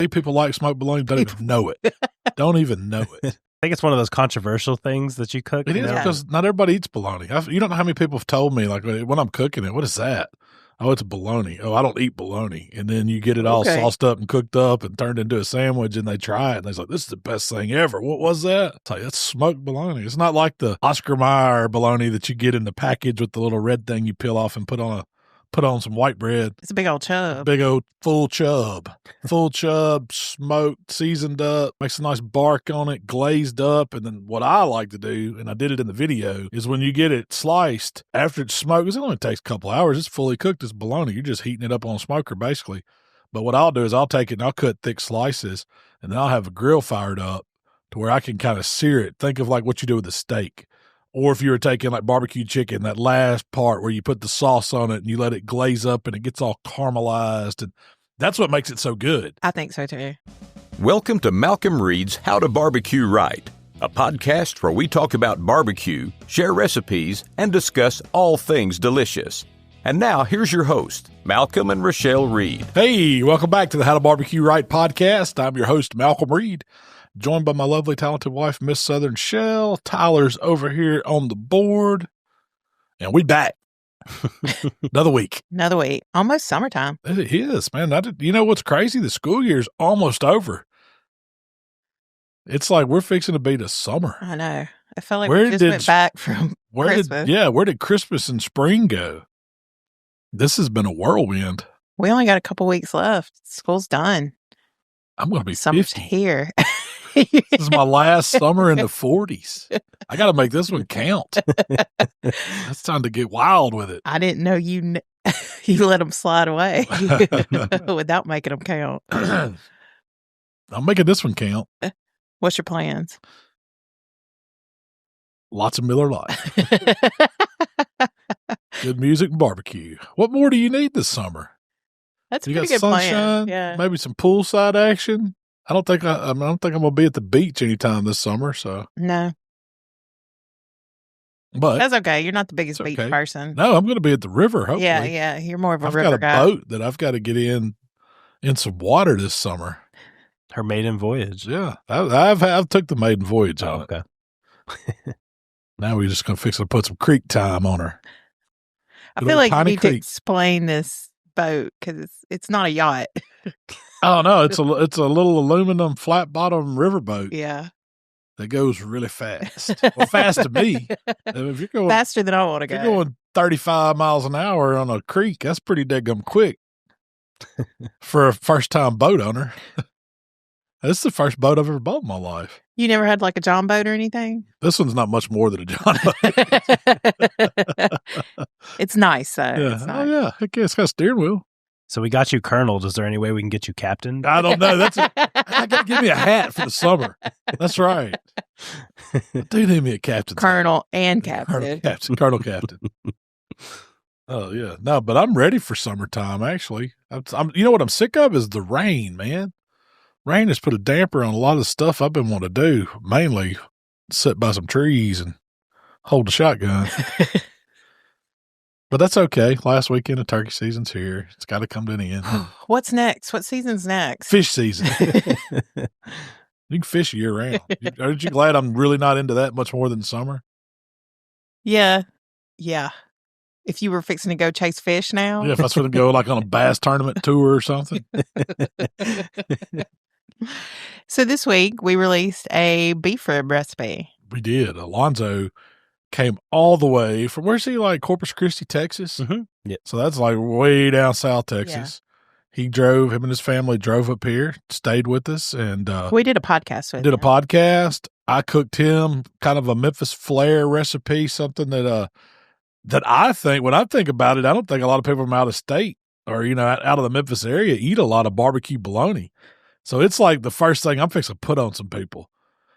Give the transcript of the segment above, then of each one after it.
People like smoked bologna don't even know it. Don't even know it. I think it's one of those controversial things that you cook. It is because not everybody eats bologna. You don't know how many people have told me, like, when I'm cooking it, what is that? Oh, it's a bologna. Oh, I don't eat bologna. And then you get it all sauced up and cooked up and turned into a sandwich, and they try it, and they're like, this is the best thing ever. What was that? It's like, that's smoked bologna. It's not like the Oscar Mayer bologna that you get in the package with the little red thing you peel off and put on some white bread. It's a big old chub. Big old full chub. Full chub, smoked, seasoned up, makes a nice bark on it, glazed up. And then what I like to do, and I did it in the video, is when you get it sliced, after it's smoked, because it only takes a couple hours, it's fully cooked as bologna. You're just heating it up on a smoker, basically. But what I'll do is I'll take it and I'll cut thick slices, and then I'll have a grill fired up to where I can kind of sear it. Think of like what you do with a steak. Or if you were taking like barbecue chicken, that last part where you put the sauce on it and you let it glaze up and it gets all caramelized. And that's what makes it so good. I think so too. Welcome to Malcom Reed's How to Barbecue Right, a podcast where we talk about barbecue, share recipes, and discuss all things delicious. And now here's your host, Malcom and Rochelle Reed. Hey, welcome back to the How to Barbecue Right podcast. I'm your host, Malcom Reed. Joined by my lovely, talented wife, Miss Southern Shell. Tyler's over here on the board. And we back. Another week. Another week. Almost summertime. It is, man. You know what's crazy? The school year's almost over. It's like we're fixing to be the summer. I know. I felt like we just went back from Christmas. Where did Christmas and spring go? This has been a whirlwind. We only got a couple weeks left. School's done. I'm going to be Summer's 50. here. This is my last summer in the 40s. I got to make this one count. It's time to get wild with it. I didn't know you let them slide away without making them count. I'm making this one count. What's your plans? Lots of Miller Lite. Good music and barbecue. What more do you need this summer? That's a you pretty got good sunshine, plan. Yeah. Maybe some poolside action. I don't think I'm gonna be at the beach anytime this summer. So No, but that's okay. You're not the biggest beach okay. person. No, I'm gonna be at the river. Hopefully, Yeah. You're more of a I've river got a guy. boat that I've got to get in some water this summer. Her maiden voyage. Yeah, I've took the maiden voyage on it. Okay. Now we're just gonna fix to put some creek time on her. I feel like you need to explain this boat because it's not a yacht. Oh no, it's a little aluminum flat bottom riverboat. Yeah, that goes really fast. Well, fast to me. If you're going faster than I want to go. If you're going 35 miles an hour on a creek, that's pretty daggum quick for a first time boat owner. This is the first boat I've ever bought in my life. You never had like a John boat or anything? This one's not much more than a John boat. It's nice though. Yeah. It's nice. Oh yeah. Heck yeah, it's got a steering wheel. So we got you colonel. Is there any way we can get you captain? I don't know. I got to give me a hat for the summer. That's right. I do need me a captain. Colonel and captain. Colonel captain. Oh yeah. No, but I'm ready for summertime. Actually, you know what I'm sick of is the rain, man. Rain has put a damper on a lot of the stuff I've been wanting to do. Mainly sit by some trees and hold a shotgun. But that's okay. Last weekend of turkey season's here. It's got to come to an end. What's next? What season's next? Fish season. You can fish year round. Aren't you glad I'm really not into that much more than summer? Yeah. If you were fixing to go chase fish now. Yeah, if I was going to go like on a bass tournament tour or something. So this week we released a beef rib recipe. We did. Alonzo came all the way from, where's he, like Corpus Christi, Texas? Mm-hmm. Yeah. So that's like way down south Texas. Yeah. Him and his family drove up here, stayed with us, and we did a podcast with him. A podcast. I cooked him kind of a Memphis flair recipe, something that I think, when I think about it, I don't think a lot of people from out of state or, out of the Memphis area eat a lot of barbecue bologna. So it's like the first thing I'm fixing to put on some people.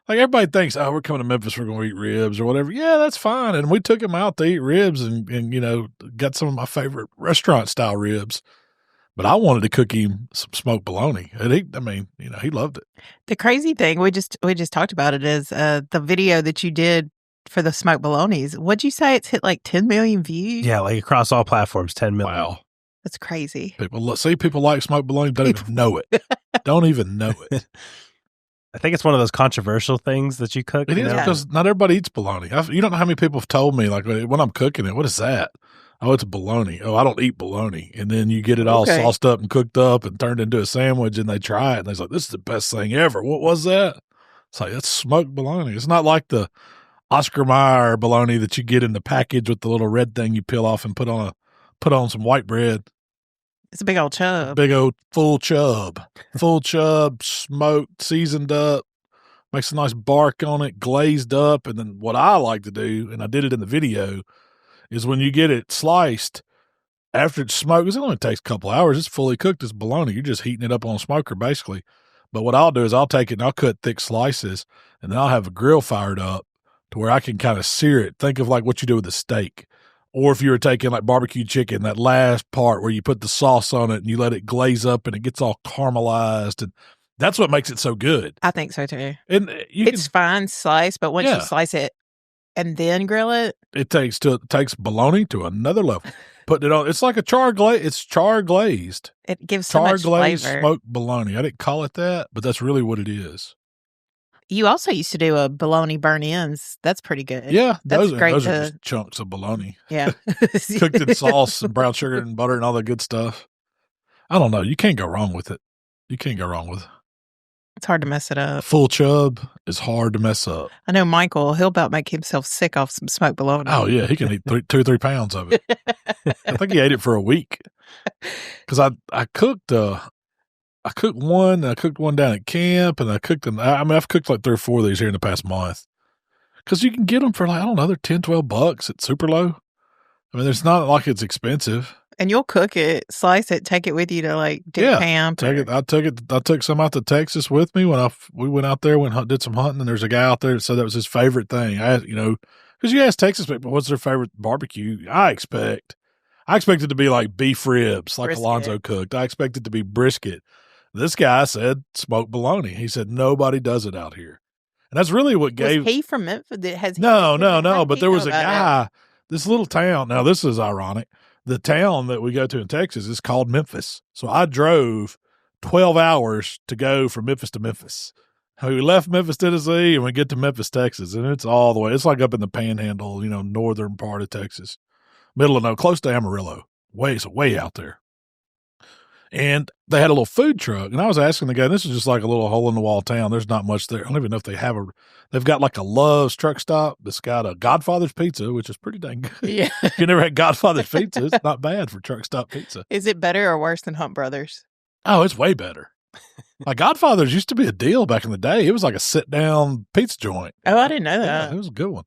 Like everybody thinks, oh, we're coming to Memphis, we're going to eat ribs or whatever. Yeah, that's fine. And we took him out to eat ribs and got some of my favorite restaurant style ribs. But I wanted to cook him some smoked bologna. And he loved it. The crazy thing, we just talked about it, is the video that you did for the smoked bolognas. What'd you say? It's hit like 10 million views? Yeah, like across all platforms, 10 million. Wow. That's crazy. People like smoked bologna, don't even know it. Don't even know it. I think it's one of those controversial things that you cook. It is because not everybody eats bologna. You don't know how many people have told me, like, when I'm cooking it, what is that? Oh, it's bologna. Oh, I don't eat bologna. And then you get it all sauced up and cooked up and turned into a sandwich, and they try it, and they're like, this is the best thing ever. What was that? It's like, that's smoked bologna. It's not like the Oscar Mayer bologna that you get in the package with the little red thing you peel off and put on some white bread. It's a big old chub. Big old full chub. Full chub, smoked, seasoned up, makes a nice bark on it, glazed up. And then what I like to do, and I did it in the video, is when you get it sliced, after it's smoked, because it only takes a couple hours, it's fully cooked as bologna. You're just heating it up on a smoker, basically. But what I'll do is I'll take it and I'll cut thick slices, and then I'll have a grill fired up to where I can kind of sear it. Think of like what you do with a steak. Or if you were taking like barbecue chicken, that last part where you put the sauce on it and you let it glaze up and it gets all caramelized, and that's what makes it so good. I think so too. And it's fine sliced, but once you slice it and then grill it, it takes bologna to another level. Putting it on, it's like a char glaze. It's char glazed. It gives so much glazed flavor. Smoked bologna. I didn't call it that, but that's really what it is. You also used to do a bologna burn ends. That's pretty good. Yeah, that's great. Those are just chunks of bologna. Yeah, cooked in sauce and brown sugar and butter and all that good stuff. I don't know. You can't go wrong with it. You can't go wrong with it. It's hard to mess it up. Full chub is hard to mess up. I know Michael, he'll about make himself sick off some smoked bologna. Oh, yeah. He can eat 2 or 3 pounds of it. I think he ate it for a week. Because I cooked one. I cooked one down at camp, and I've cooked like 3 or 4 of these here in the past month. Because you can get them for like, I don't know, they're $10, $12 at Super Low. I mean, it's not like it's expensive. And you'll cook it, slice it, take it with you to like camp. I took some out to Texas with me when we went out there, did some hunting, and there's a guy out there that said that was his favorite thing. Because you ask Texas people what's their favorite barbecue, I expect it to be like beef ribs, like Brisket. Alonzo cooked. I expect it to be brisket. This guy said smoked bologna. He said nobody does it out here, and that's really what gave. Was he from Memphis? No. But there was a guy. This little town. Now this is ironic. The town that we go to in Texas is called Memphis. So I drove 12 hours to go from Memphis to Memphis. We left Memphis, Tennessee, and we get to Memphis, Texas, and it's all the way. It's like up in the Panhandle, northern part of Texas, close to Amarillo, way out there. And they had a little food truck, and I was asking the guy, this is just like a little hole-in-the-wall town. There's not much there. I don't even know if they've got like a Love's truck stop that's got a Godfather's Pizza, which is pretty dang good. Yeah. If you never had Godfather's Pizza, it's not bad for truck stop pizza. Is it better or worse than Hunt Brothers? Oh, it's way better. Like Godfather's used to be a deal back in the day. It was like a sit-down pizza joint. Oh, I didn't know that. Yeah, it was a good one.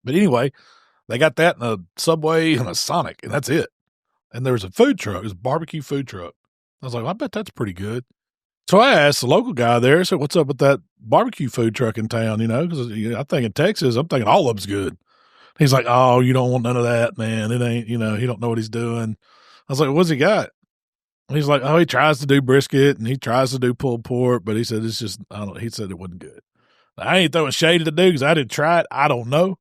But anyway, they got that in a Subway and a Sonic, and that's it. And there was a food truck. It was a barbecue food truck. I was like, well, I bet that's pretty good. So I asked the local guy there, I said, what's up with that barbecue food truck in town, Because I think in Texas, I'm thinking all of them's good. He's like, oh, you don't want none of that, man. It ain't, he don't know what he's doing. I was like, what's he got? He's like, oh, he tries to do brisket and he tries to do pulled pork, but he said it's just, he said it wasn't good. I ain't throwing shade at the dude because I didn't try it. I don't know.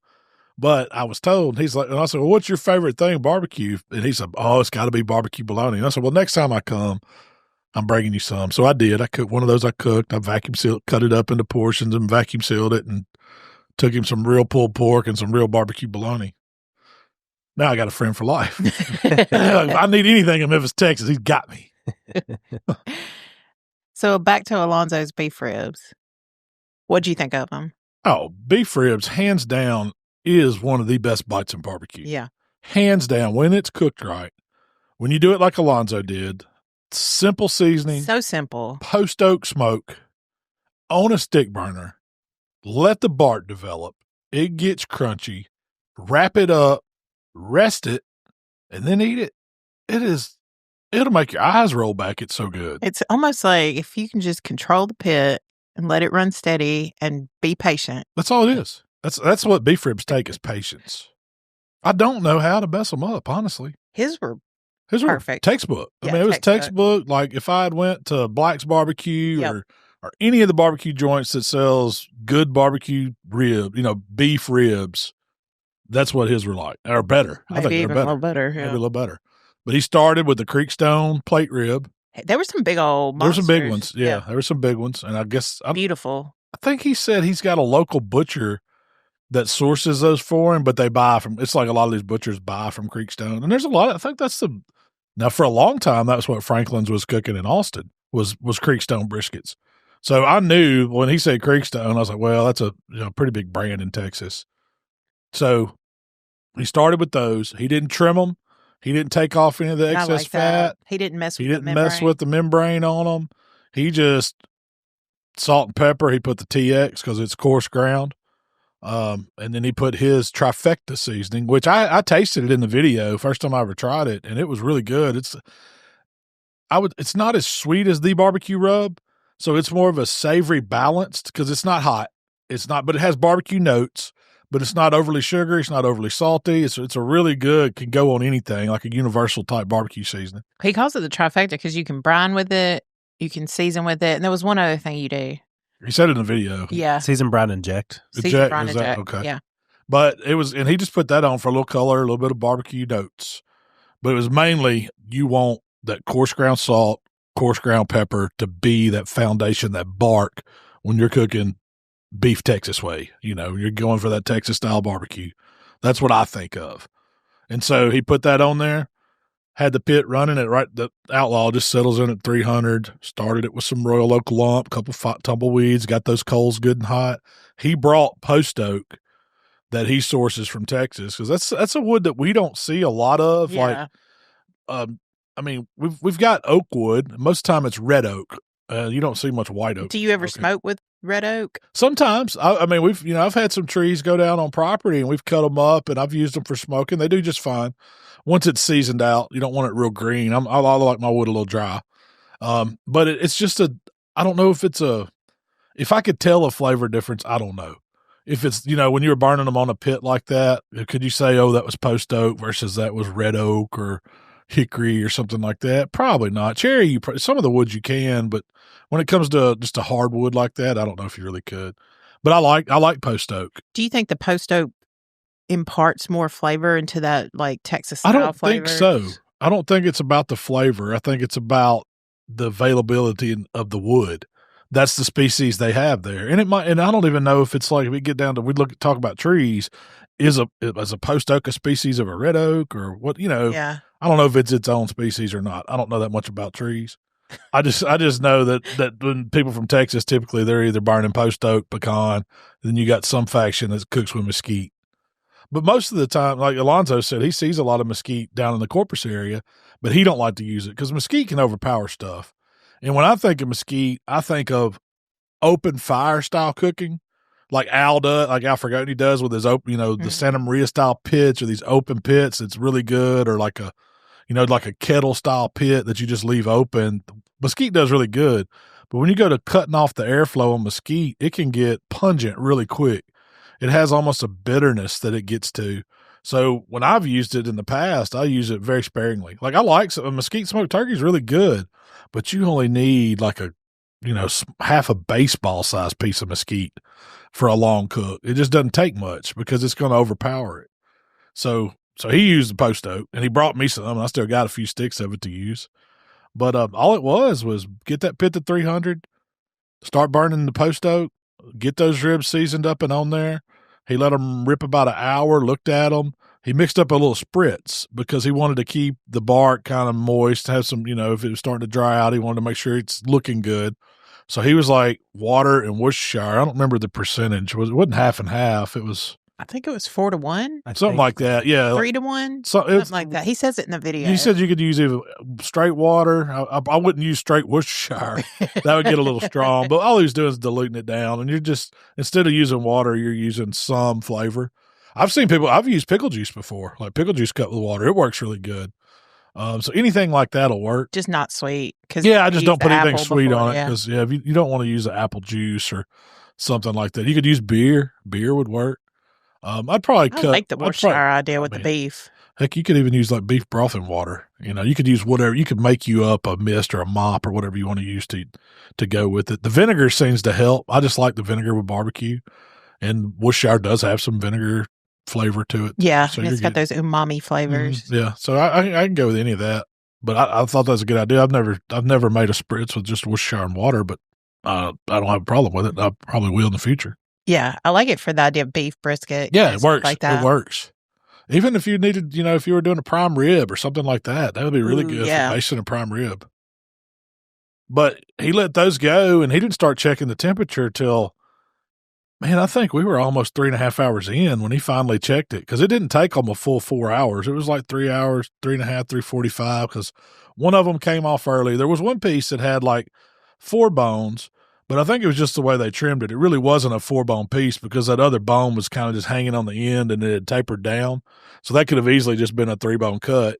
But I was told, he's like, and I said, well, what's your favorite thing, barbecue? And he said, oh, it's got to be barbecue bologna. And I said, well, next time I come, I'm bringing you some. So I did. I cooked one of those. I vacuum sealed, cut it up into portions and vacuum sealed it and took him some real pulled pork and some real barbecue bologna. Now I got a friend for life. If I need anything in Memphis, Texas, he's got me. So back to Alonzo's beef ribs. What'd you think of them? Oh, beef ribs, hands down, is one of the best bites in barbecue. Yeah. Hands down, when it's cooked right, when you do it like Alonzo did, simple seasoning. So simple. Post oak smoke on a stick burner. Let the bark develop. It gets crunchy. Wrap it up, rest it, and then eat it. It'll make your eyes roll back. It's so good. It's almost like if you can just control the pit and let it run steady and be patient. That's all it is. That's what beef ribs take is patience. I don't know how to mess them up, honestly. His were perfect. Textbook. Yeah, I mean, it was textbook. Like if I had went to Black's Barbecue or any of the barbecue joints that sells good barbecue rib, beef ribs, that's what his were like. Or better. Maybe I think even they're a little better. Yeah. Maybe a little better. But he started with the Creekstone plate rib. There were some big old There were monsters. some big ones. Yeah, there were some big ones. And I guess Beautiful. I think he said he's got a local butcher that sources those for him, but they buy from, it's like a lot of these butchers buy from Creekstone. And there's a lot, I think that's now for a long time, that's what Franklin's was cooking in Austin was Creekstone briskets. So I knew when he said Creekstone, I was like, well, that's a pretty big brand in Texas. So he started with those. He didn't trim them. He didn't take off any of the excess fat. He didn't mess with the membrane. He didn't mess with the membrane on them. He just salt and pepper. He put the TX because it's coarse ground. And then he put his trifecta seasoning, which I tasted it in the video first time I ever tried it, and it was really good. It's not as sweet as the barbecue rub, so it's more of a savory balanced because it's not hot. But it has barbecue notes, but it's not overly sugary. It's not overly salty. It's a really good, can go on anything, like a universal type barbecue seasoning. He calls it the trifecta because you can brine with it, you can season with it, and there was one other thing you do. He said it in the video. Yeah. Season, brine, inject. Season, brine, inject. Okay. Yeah. But and he just put that on for a little color, a little bit of barbecue notes. But it was mainly, you want that coarse ground salt, coarse ground pepper to be that foundation, that bark when you're cooking beef Texas way. You're going for that Texas style barbecue. That's what I think of. And so he put that on there, had the pit running it right. The Outlaw just settles in at 300. Started it with some Royal Oak lump, couple tumbleweeds, got those coals good and hot. He brought post oak that he sources from Texas because that's a wood that we don't see a lot of. Yeah. We've got oak wood. Most of the time it's red oak. You don't see much white oak. Do you ever smoke with red oak? Sometimes. I've had some trees go down on property and we've cut them up and I've used them for smoking. They do just fine. Once it's seasoned out, you don't want it real green. I like my wood a little dry. But it's just I don't know if I could tell a flavor difference, I don't know. If it's, when you were burning them on a pit like that, could you say, oh, that was post oak versus that was red oak or hickory or something like that? Probably not. Cherry, some of the woods you can, but when it comes to just a hardwood like that, I don't know if you really could. But I like post oak. Do you think the post oak imparts more flavor into that like Texas style flavor? I don't think so. I don't think it's about the flavor. I think it's about the availability of the wood. That's the species they have there. And I don't even know if it's like, if we get down to, talk about trees, is a post oak a species of a red oak or what, Yeah. I don't know if it's its own species or not. I don't know that much about trees. I just know that when people from Texas, typically they're either burning post oak, pecan, then you got some faction that cooks with mesquite. But most of the time, like Alonzo said, he sees a lot of mesquite down in the Corpus area, but he don't like to use it because mesquite can overpower stuff. And when I think of mesquite, I think of open fire style cooking, like Al Fragoni does with his open, the Santa Maria style pits or these open pits. It's really good, or like a kettle style pit that you just leave open. Mesquite does really good, but when you go to cutting off the airflow on mesquite, it can get pungent really quick. It has almost a bitterness that it gets to. So when I've used it in the past, I use it very sparingly. Like a mesquite smoked turkey is really good, but you only need like half a baseball size piece of mesquite for a long cook. It just doesn't take much because it's going to overpower it. So he used the post oak and he brought me some, and I still got a few sticks of it to use. But all it was get that pit to 300, start burning the post oak, get those ribs seasoned up and on there. He let them rip about an hour, looked at them. He mixed up a little spritz because he wanted to keep the bark kind of moist, have some, if it was starting to dry out, he wanted to make sure it's looking good. So he was like water and Worcestershire. I don't remember the percentage. It wasn't half and half. It was, I think it was 4-1. Something like that. Yeah. 3-1. Something like that. He says it in the video. He said you could use either straight water. I wouldn't use straight Worcestershire. That would get a little strong. But all he was doing is diluting it down. And you're just, instead of using water, you're using some flavor. I've used pickle juice before, like pickle juice cut with water. It works really good. So anything like that'll work. Just not sweet. I just don't put anything sweet on it because you don't want to use the apple juice or something like that. You could use beer. Beer would work. I'd probably cut. I like the Worcestershire idea with the beef. Heck, you could even use like beef broth and water. You could use whatever. You could make you up a mist or a mop or whatever you want to use to go with it. The vinegar seems to help. I just like the vinegar with barbecue, and Worcestershire does have some vinegar flavor to it. Yeah, So and it's got those umami flavors. Yeah, so I can go with any of that. But I thought that was a good idea. I've never made a spritz with just Worcestershire and water, but I don't have a problem with it. I probably will in the future. Yeah, I like it for the idea of beef brisket. Yeah, it works. Like that. It works. Even if you needed, if you were doing a prime rib or something like that would be really good for basting a prime rib. But he let those go, and he didn't start checking the temperature till, man, I think we were almost 3.5 hours in when he finally checked it, because it didn't take him a full 4 hours. It was like 3 hours, 3.5, 3:45, because one of them came off early. There was one piece that had like 4 bones, but I think it was just the way they trimmed it. It really wasn't a 4-bone piece because that other bone was kind of just hanging on the end and it had tapered down. So that could have easily just been a 3-bone cut.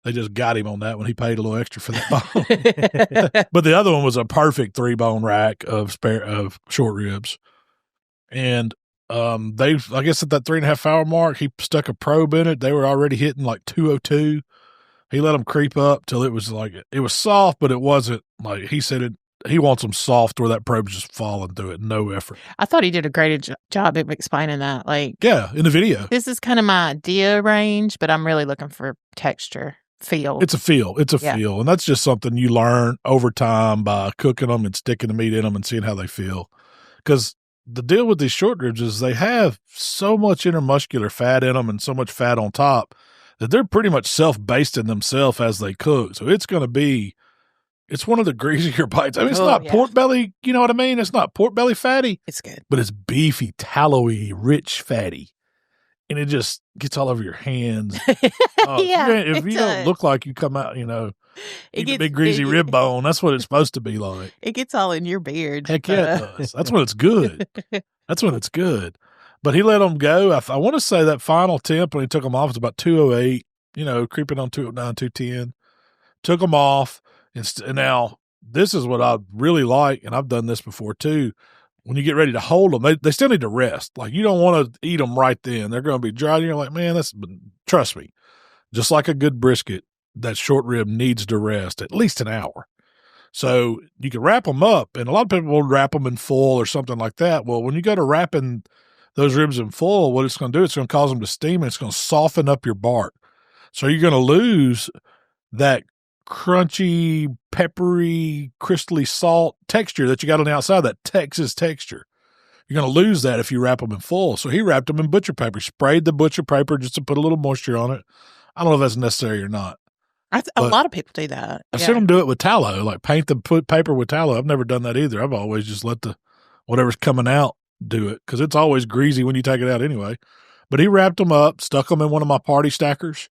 They just got him on that when he paid a little extra for that bone. But the other one was a perfect 3-bone rack of short ribs. And I guess at that 3.5 hour mark, he stuck a probe in it. They were already hitting like 202. He let them creep up till it was soft, but it wasn't like, he said he wants them soft where that probe's just falling through it. No effort. I thought he did a great job of explaining that. Like, yeah, in the video. This is kind of my idea range, but I'm really looking for texture. Feel. It's a feel. Feel. And that's just something you learn over time by cooking them and sticking the meat in them and seeing how they feel. Because the deal with these short ribs is they have so much intermuscular fat in them and so much fat on top that they're pretty much self-basting themselves as they cook. So it's one of the greasier bites. I mean, it's not pork belly, you know what I mean? It's not pork belly fatty. It's good. But it's beefy, tallowy, rich fatty. And it just gets all over your hands. If you don't look like you come out, eat a big greasy rib bone, that's what it's supposed to be like. It gets all in your beard. Heck yeah, it does. That's when it's good. But he let them go. I want to say that final temp when he took them off was about 208, creeping on 209, 210. Took them off. And now, this is what I really like, and I've done this before too. When you get ready to hold them, they still need to rest. Like, you don't want to eat them right then. They're going to be dry. And you're like, man, trust me, just like a good brisket, that short rib needs to rest at least an hour. So you can wrap them up, and a lot of people will wrap them in foil or something like that. Well, when you go to wrapping those ribs in foil, what it's going to do, it's going to cause them to steam, and it's going to soften up your bark. So you're going to lose that crunchy, peppery, crystally salt texture that you got on the outside, that Texas texture. You're going to lose that if you wrap them in foil. So he wrapped them in butcher paper, sprayed the butcher paper just to put a little moisture on it. I don't know if that's necessary or not. A lot of people do that. I've seen them do it with tallow, like paint the paper with tallow. I've never done that either. I've always just let whatever's coming out do it, because it's always greasy when you take it out anyway. But he wrapped them up, stuck them in one of my party stackers.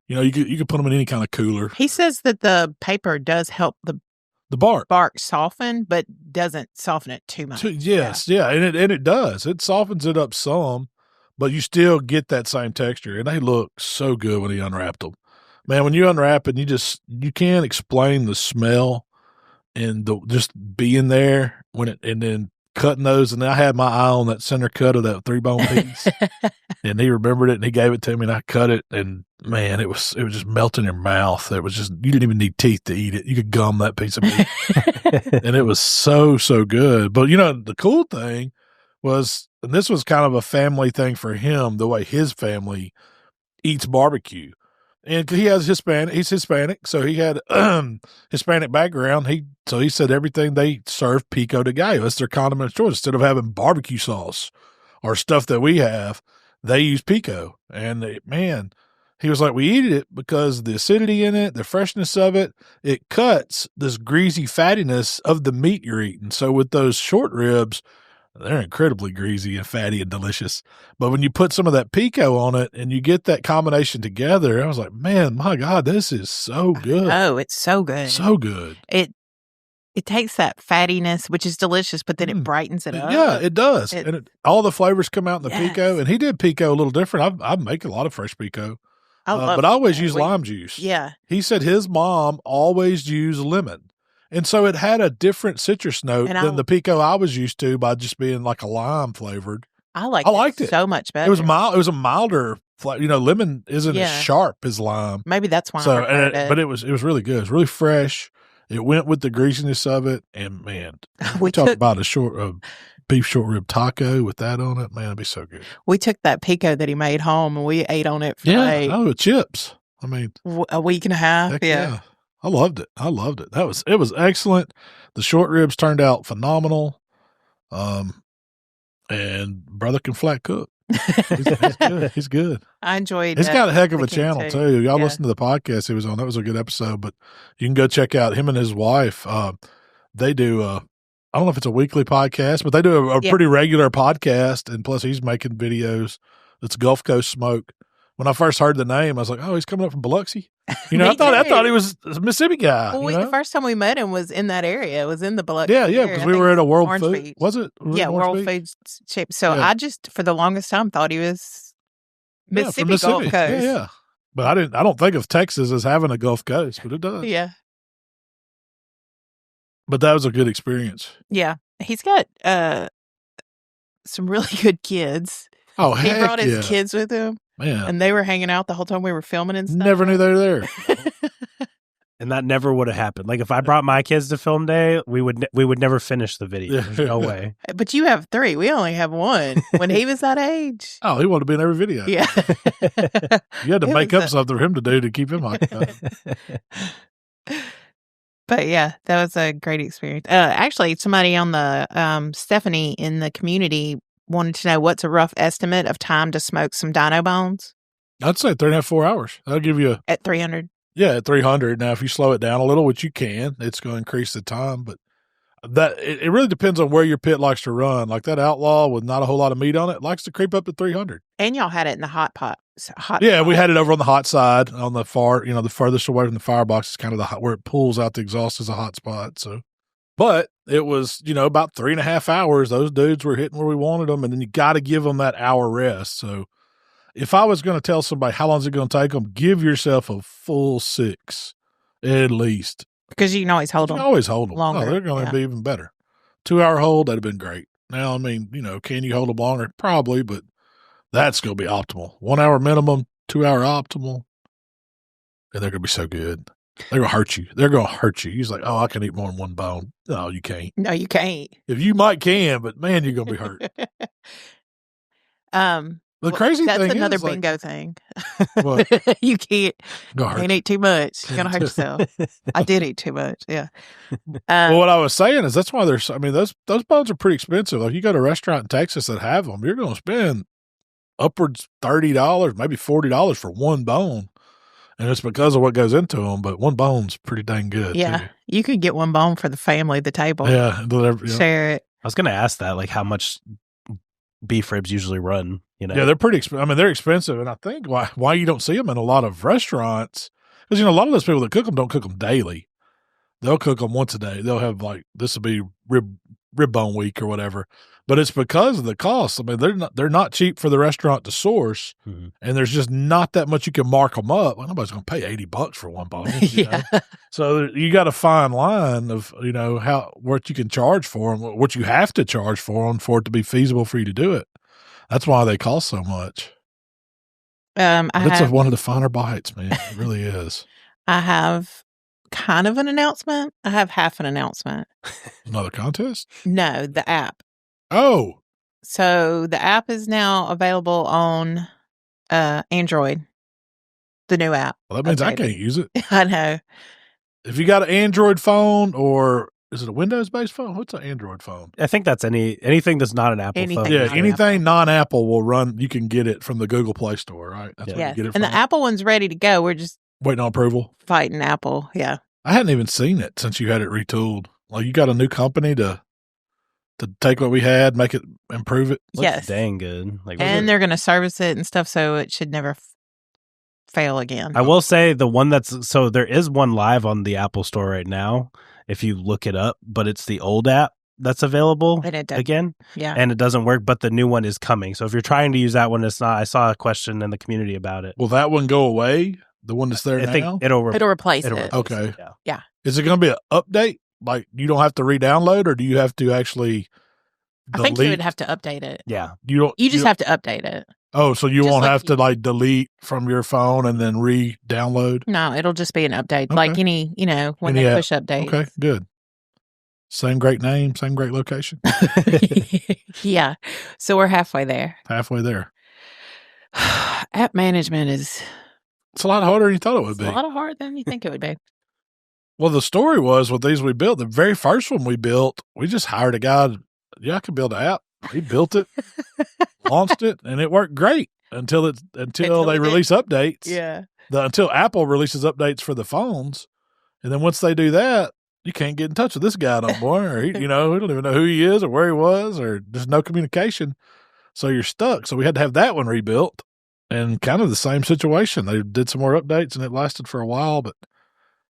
You could put them in any kind of cooler. He says that the paper does help the bark soften, but doesn't soften it too much. Yes, yeah, and it does. It softens it up some, but you still get that same texture, and they look so good when he unwrapped them. Man, when you unwrap it, you can't explain the smell and just being there and then cutting those. And I had my eye on that center cut of that 3-bone piece, and he remembered it and he gave it to me, and I cut it, and man, it was just melting in your mouth. It was just, you didn't even need teeth to eat it. You could gum that piece of meat. And it was so, so good. But the cool thing was, and this was kind of a family thing for him, the way his family eats barbecue. And he has he's Hispanic, so he had Hispanic background. So he said everything they serve pico de gallo. It's their condiment of choice. Instead of having barbecue sauce or stuff that we have, they use pico. And he was like, we eat it because the acidity in it, the freshness of it, it cuts this greasy fattiness of the meat you're eating. So with those short ribs, they're incredibly greasy and fatty and delicious. But when you put some of that pico on it and you get that combination together, I was like, man, my God, this is so good. Oh, it's so good. So good. It takes that fattiness, which is delicious, but then it brightens it up. Yeah, it does. And all the flavors come out in the pico. And he did pico a little different. I make a lot of fresh pico. But I always use lime juice. Yeah. He said his mom always used lemon. And so it had a different citrus note than the pico I was used to by just being like a lime flavored. I liked it so much better. It was mild. It was a milder flavor. Lemon isn't as sharp as lime. Maybe that's why. But it was really good. It was really fresh. It went with the greasiness of it, and man, We talk took about a beef short rib taco with that on it. Man, it'd be so good. we took that pico that he made home, and we ate on it for like the chips. I mean, a week and a half. heck Yeah. I loved it. It was excellent. The short ribs turned out phenomenal. And brother can flat cook. He's good. He's good. I enjoyed. He's got a heck of a cooking channel too. Y'all Yeah. listen to the podcast he was on. That was a good episode. But you can go check out him and his wife. They do. I don't know if it's a weekly podcast, but they do a pretty regular podcast. And plus, he's making videos. It's Gulf Coast Smoke. When I first heard the name, I was like, "Oh, he's coming up from Biloxi." You know, I thought he was a Mississippi guy. Well, the first time we met him was in that area. It was in the Biloxi. Yeah, area. because I we think were it at a World Orange Food. Beach. Was it? Yeah, World Food Chip. So Yeah. I just, for the longest time, thought he was from Mississippi Gulf Coast. Yeah. But I don't think of Texas as having a Gulf Coast, but it does. Yeah. But that was a good experience. Yeah. He's got some really good kids. Oh, He heck brought his yeah. kids with him, Man, and they were hanging out the whole time we were filming and stuff. never knew they were there. And that never would have happened. Like if I brought my kids to film day, we would never finish the video. Yeah. There's no way. But you have 3. We only have 1. When he was that age. Oh, he wanted to be in every video. Yeah. You had to It make was up something for him to do to keep him occupied. But yeah, that was a great experience. Actually, somebody on the Stephanie in the community wanted to know what's a rough estimate of time to smoke some dino bones I'd say 3.5, 4 hours. That'll give you at 300. at 300. Now, if you slow it down a little, which you can, it's going to increase the time. But it really depends on where your pit likes to run. Like that Outlaw with not a whole lot of meat on it likes to creep up to 300. And y'all had it in the hot pot. Yeah, we had it over on the hot side, on the far, the furthest away from the firebox is kind of where it pulls out the exhaust is a hot spot. So, but it was, about 3.5 hours. Those dudes were hitting where we wanted them, and then you got to give them that hour rest. So, if I was going to tell somebody how long is it going to take them, give yourself a full 6 at least. Because you can always hold them. You can always hold them. longer, They're going to yeah. be even better. 2 hour hold, that'd have been great. Now, I mean, can you hold them longer? Probably, but that's going to be optimal. 1 hour minimum, 2 hour optimal. And they're going to be so good. They're going to hurt you. They're going to hurt you. He's like, oh, I can eat more than one bone. No, you can't. No, you can't. If you might can, but man, you're going to be hurt. The crazy that's thing another is, like, bingo thing. What? You can't Gonna hurt eat too much. You're gonna hurt yourself. I did eat too much. Yeah. Well, what I was saying is that's why those bones are pretty expensive. Like you go to a restaurant in Texas that have them, you're going to spend upwards $30, maybe $40 for one bone. And it's because of what goes into them, but one bone's pretty dang good. Yeah. Too. You could get one bone for the family at the table. Yeah. Share it. I was going to ask that, like how much beef ribs usually run, Yeah, they're pretty expensive. I mean, they're expensive. And I think why you don't see them in a lot of restaurants, because, a lot of those people that cook them don't cook them daily. They'll cook them once a day. They'll have this will be rib bone week or whatever. But it's because of the cost. I mean, they're not cheap for the restaurant to source, and there's just not that much you can mark them up. Well, nobody's going to pay $80 for one bone. Yeah. So you got a fine line of what you can charge for them, what you have to charge for them for it to be feasible for you to do it. That's why they cost so much. It's one of the finer bites, man. It really is. I have kind of an announcement. I have half an announcement. Another contest? No, the app. Oh. So the app is now available on Android. The new app. Well, that means I can't use it. I know. If you got an Android phone, or is it a Windows-based phone? What's an Android phone? I think that's anything that's not an Apple phone. Yeah, not anything non-Apple will run. You can get it from the Google Play Store, right? That's where Yes. you get it And from. the Apple one's ready to go. We're just Waiting on approval. fighting Apple. Yeah. I hadn't even seen it since you had it retooled. Like, you got a new company to take what we had, make it, improve it. Looks Yes. dang good. Like, And they're going to service it and stuff, so it should never fail again. I will say the one there is one live on the Apple Store right now if you look it up, but it's the old app that's available And it does. again, Yeah. and it doesn't work, but the new one is coming. So if you're trying to use that one, it's not. I saw a question in the community about it. Will that one go away? The one that's there I now? think it'll replace it'll it. replace Okay. it, yeah. Yeah. Is it going to be an update? Like, you don't have to re-download, or do you have to actually I think you delete? would have to update it. Yeah. You just have to update it. Oh, so you Just won't like have to like delete from your phone and then re-download? No, it'll just be an update, Okay. like any, when Any they app. push updates. Okay, good. Same great name, same great location. Yeah. So we're halfway there. Halfway there. App management is It's a lot harder than you thought it would be. a lot harder than you think it would be. Well, the story was with these we built, the very first one we built, we just hired a guy. I could build an app. He built it, launched it, and it worked great until they release updates. Yeah. Until Apple releases updates for the phones. And then once they do that, you can't get in touch with this guy no more. Or we don't even know who he is or where he was, or there's no communication. So you're stuck. So we had to have that one rebuilt, and kind of the same situation. They did some more updates and it lasted for a while, but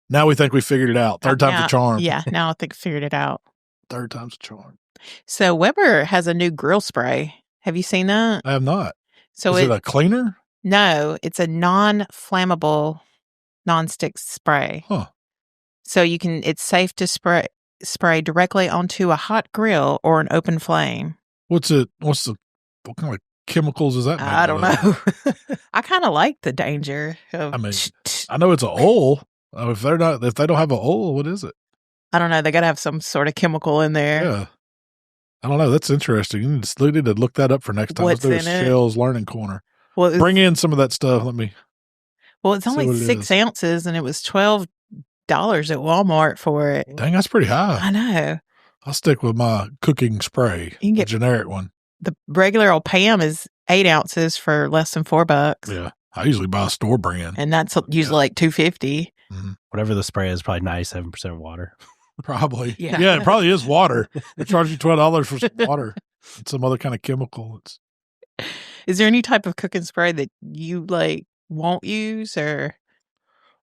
now we think we figured it out. Third time's a charm. Yeah. Now I think I figured it out. Third time's a charm. So Weber has a new grill spray. Have you seen that? I have not. So Is it a cleaner? No, it's a non-flammable nonstick spray. Huh. So it's safe to spray directly onto a hot grill or an open flame. What kind of chemicals is that made I don't of? know. I kind of like the danger. I mean, I know it's an oil. If they don't have an oil, what is it? I don't know. They got to have some sort of chemical in there. Yeah. I don't know. That's interesting. You need to look that up for next time. What's Let's do a in it? Shell's Learning Corner. Well, Bring in some of that stuff. Well, it's only 6 ounces, and it was $12 at Walmart for it. Dang, that's pretty high. I know. I'll stick with my cooking spray, You can get the generic one. The regular old Pam is 8 ounces for less than $4. Yeah, I usually buy a store brand, and that's usually like $2.50. Mm-hmm. Whatever the spray is, probably 97% water. Probably. Yeah. It probably is water. They charge you $12 for some water and some other kind of chemical. Is there any type of cooking spray that you won't use or?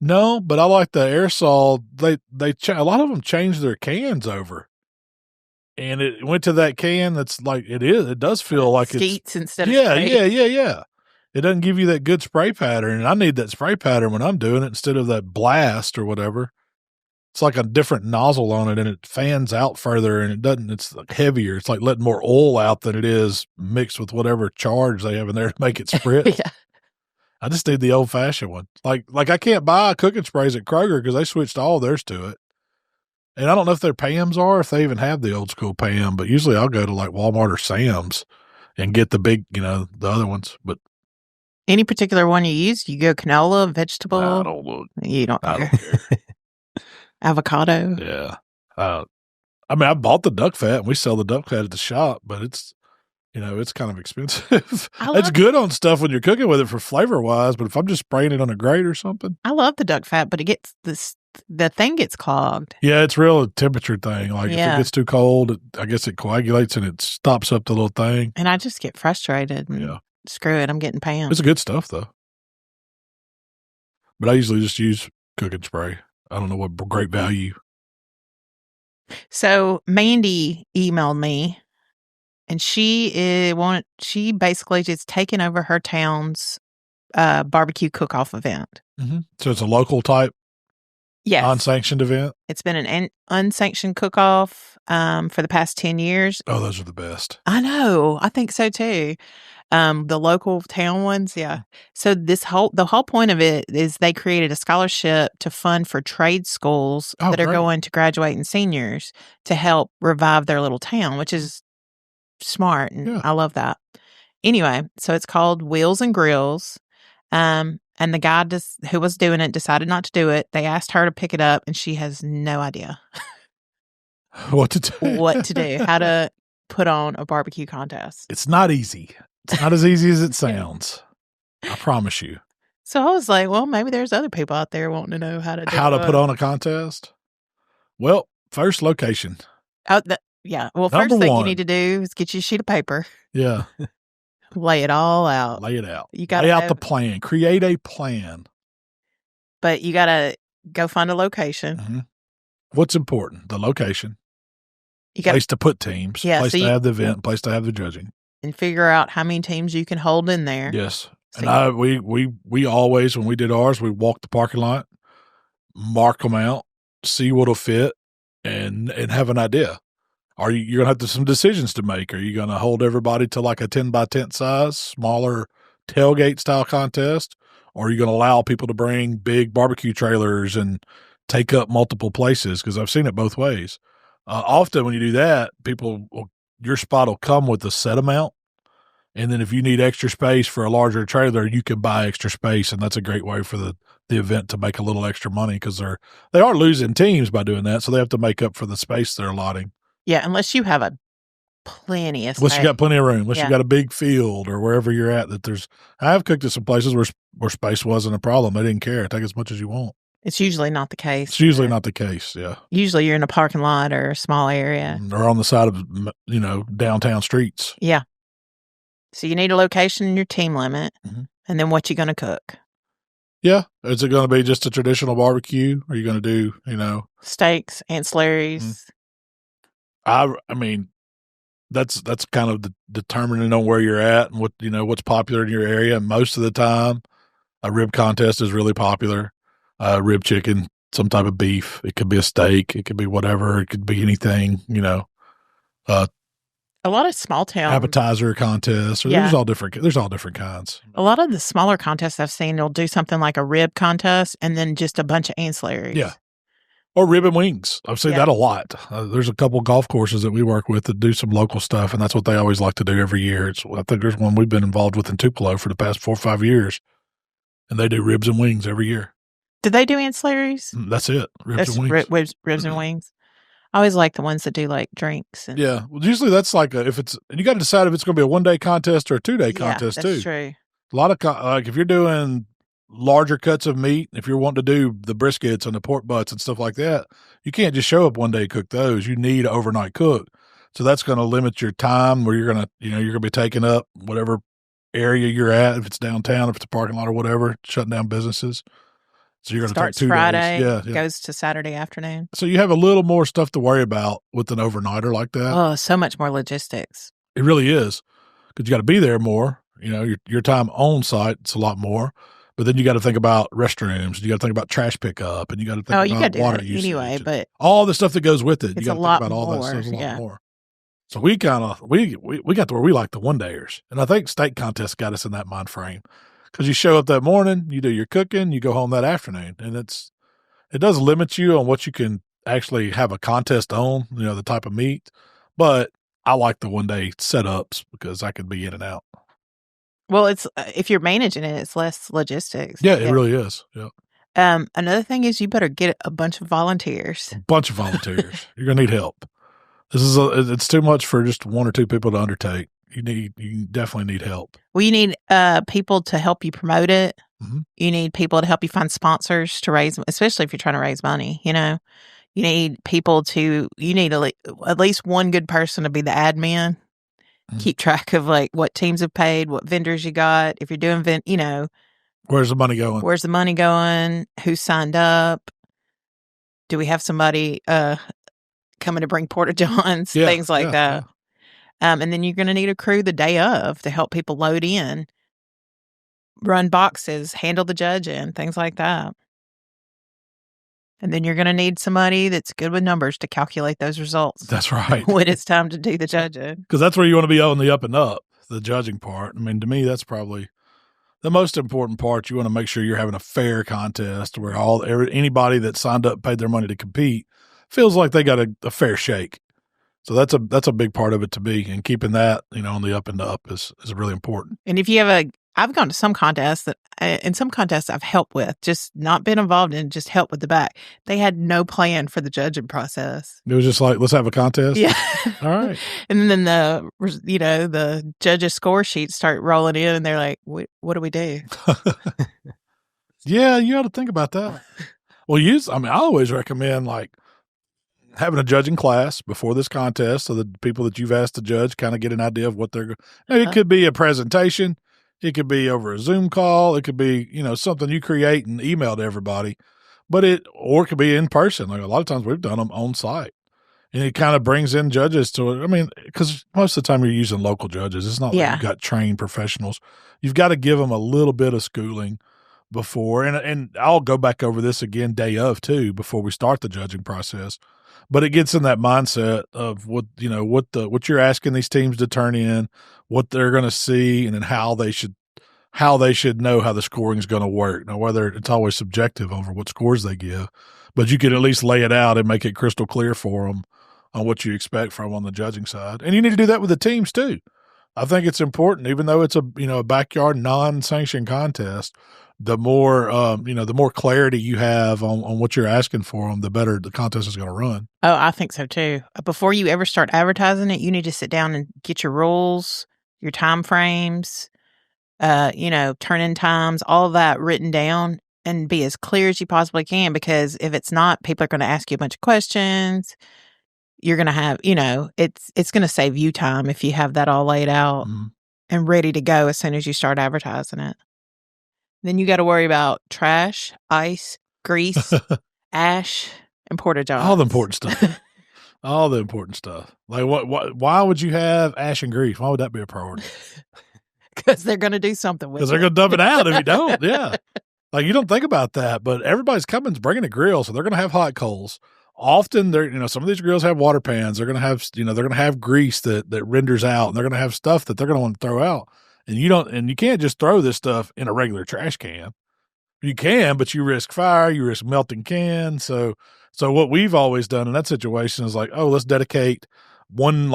No, but I like the aerosol. A lot of them changed their cans over, and it went to that can that's like it is. It does feel like skeets instead of spray. Yeah. It doesn't give you that good spray pattern, and I need that spray pattern when I'm doing it instead of that blast or whatever. It's like a different nozzle on it, and it fans out further, and it's like heavier. It's like letting more oil out than it is mixed with whatever charge they have in there to make it spritz. Yeah. I just need the old-fashioned one. Like I can't buy cooking sprays at Kroger because they switched all theirs to it. And I don't know if their Pams are, if they even have the old-school Pam, but usually I'll go to like Walmart or Sam's and get the big, the other ones. But any particular one you use? You go canola, vegetable? I don't look. You don't I care. don't care. Avocado? Yeah. I bought the duck fat, and we sell the duck fat at the shop, but it's, it's kind of expensive. It's good on stuff when you're cooking with it for flavor-wise, but if I'm just spraying it on a grate or something. I love the duck fat, but the thing gets clogged. Yeah, it's real temperature thing. Like if it gets too cold, I guess it coagulates and it stops up the little thing. And I just get frustrated. And screw it, I'm getting Pam. It's good stuff, though. But I usually just use cooking spray. I don't know what great value. So Mandy emailed me, and she basically just taken over her town's barbecue cook-off event. Mm-hmm. So it's a local type, unsanctioned event. It's been an unsanctioned cook-off for the past 10 years. Oh, those are the best. I know. I think so too. The local town ones, yeah. So the whole point of it is they created a scholarship to fund for trade schools that are going to graduating seniors to help revive their little town, which is smart, and I love that. Anyway, so it's called Wheels and Grills, and the guy who was doing it decided not to do it. They asked her to pick it up, and she has no idea what to do, how to put on a barbecue contest. It's not easy. It's not as easy as it sounds. I promise you. So I was like, well, maybe there's other people out there wanting to know how to put on a contest. Well, first location. Well, first thing you need to do is get you a sheet of paper. Yeah. Lay it all out. Lay it out. You got lay out the plan. Create a plan. But you got to go find a location. Mm-hmm. What's important? The location. You got place to put teams. Place to have the event. Place to have the judging. And figure out how many teams you can hold in there. Yes. And we always, when we did ours, we walked the parking lot, mark them out, see what'll fit, and have an idea. You're going to have some decisions to make. Are you going to hold everybody to like a 10 by 10 size, smaller tailgate style contest, or are you going to allow people to bring big barbecue trailers and take up multiple places? Because I've seen it both ways. Often when you do that, your spot will come with a set amount. And then if you need extra space for a larger trailer, you can buy extra space. And that's a great way for the event to make a little extra money, because they are losing teams by doing that. So they have to make up for the space they're allotting. Yeah, unless you have plenty of space. Unless you got plenty of room, unless you got a big field or wherever you're at. I have cooked at some places where space wasn't a problem. They didn't care. Take as much as you want. It's usually not the case. It's usually not the case, yeah. Usually you're in a parking lot or a small area. Or on the side of, downtown streets. Yeah. So you need a location and your team limit, and then what you going to cook. Yeah. Is it going to be just a traditional barbecue? Or are you going to do, steaks, ancillaries? I mean, that's kind of determining on where you're at and what's popular in your area. And most of the time, a rib contest is really popular. Rib chicken, some type of beef. It could be a steak. It could be whatever. It could be anything, A lot of small town appetizer contests. There's all different kinds. A lot of the smaller contests I've seen, they'll do something like a rib contest and then just a bunch of ancillaries. Yeah. Or rib and wings. I've seen that a lot. There's a couple golf courses that we work with that do some local stuff, and that's what they always like to do every year. I think there's one we've been involved with in Tupelo for the past 4 or 5 years, and they do ribs and wings every year. Do they do ancillaries? That's it. Ribs and wings. Ribs and wings. I always like the ones that do like drinks. Yeah. Well, usually that's like and you got to decide if it's going to be a 1-day contest or a 2-day contest too. That's true. A lot of if you're doing larger cuts of meat, if you're wanting to do the briskets and the pork butts and stuff like that, you can't just show up one day and cook those. You need an overnight cook. So that's going to limit your time where you're going to, you're going to be taking up whatever area you're at, if it's downtown, if it's a parking lot or whatever, shutting down businesses. So you're going to take 2 Friday, days. Yeah. Goes to Saturday afternoon. So you have a little more stuff to worry about with an overnighter like that. Oh, so much more logistics. It really is, because you got to be there more. Your time on site, it's a lot more. But then you got to think about restrooms. You got to think about trash pickup, and you got to think about water usage. Anyway, but all the stuff that goes with it. It's You got to think about all that stuff a lot more. So we got to where we like the 1-dayers, and I think steak contest got us in that mind frame. Because you show up that morning, you do your cooking, you go home that afternoon. And it does limit you on what you can actually have a contest on, the type of meat. But I like the 1-day setups because I can be in and out. Well, it's if you're managing it, it's less logistics. Yeah, it really is. Yeah. Another thing is you better get a bunch of volunteers. You're going to need help. It's too much for just 1 or 2 people to undertake. You definitely need help. Well, you need people to help you promote it. Mm-hmm. You need people to help you find sponsors to raise, especially if you're trying to raise money. You need people you need at least one good person to be the admin. Mm-hmm. Keep track of what teams have paid, what vendors you got. If you're doing where's the money going? Where's the money going? Who signed up? Do we have somebody coming to bring porta johns? Things like that. Yeah. And then you're going to need a crew the day of to help people load in, run boxes, handle the judging, things like that. And then you're going to need somebody that's good with numbers to calculate those results. That's right. When it's time to do the judging. Because that's where you want to be on the up and up, the judging part. I mean, to me, that's probably the most important part. You want to make sure you're having a fair contest where anybody that signed up, paid their money to compete, feels like they got a fair shake. So that's a big part of it to be, and keeping that, on the up and up is really important. And if you have I've gone to some contests in some contests I've helped with, just not been involved in, just help with the back. They had no plan for the judging process. It was just like, let's have a contest. Yeah. All right. And then the judges' score sheets start rolling in, and they're like, what do we do? Yeah, you ought to think about that. Well, I always recommend having a judging class before this contest so that the people that you've asked to judge kind of get an idea of what they're going to. It could be a presentation. It could be over a Zoom call. It could be, something you create and email to everybody. Or it could be in person. A lot of times we've done them on site. And it kind of brings in judges to it. Because most of the time you're using local judges. It's not like you've got trained professionals. You've got to give them a little bit of schooling before. And I'll go back over this again day of too before we start the judging process. But it gets in that mindset of what you're asking these teams to turn in, what they're going to see, and then how they should how they should know how the scoring is going to work. Now, whether it's always subjective over what scores they give, but you can at least lay it out and make it crystal clear for them on what you expect from on the judging side. And you need to do that with the teams too. I think it's important, even though it's a backyard non-sanctioned contest. The more the more clarity you have on what you're asking for them, the better the contest is going to run. Oh, I think so too. Before you ever start advertising it, you need to sit down and get your rules, your time frames, turn-in times, all of that written down, and be as clear as you possibly can. Because if it's not, people are going to ask you a bunch of questions. You're going to have, it's going to save you time if you have that all laid out and ready to go as soon as you start advertising it. Then you got to worry about trash, ice, grease, ash, and porta johns. All the important stuff. All the important stuff. Like why would you have ash and grease? Why would that be a priority? Because they're going to do something with it. Because they're going to dump it out if you don't. Yeah. Like you don't think about that, but everybody's bringing a grill, so they're going to have hot coals. Often they're, some of these grills have water pans. They're going to have, they're going to have grease that renders out, and they're going to have stuff that they're going to want to throw out. And you can't just throw this stuff in a regular trash can. You can, but you risk fire, you risk melting cans. So what we've always done in that situation is like, oh, let's dedicate one,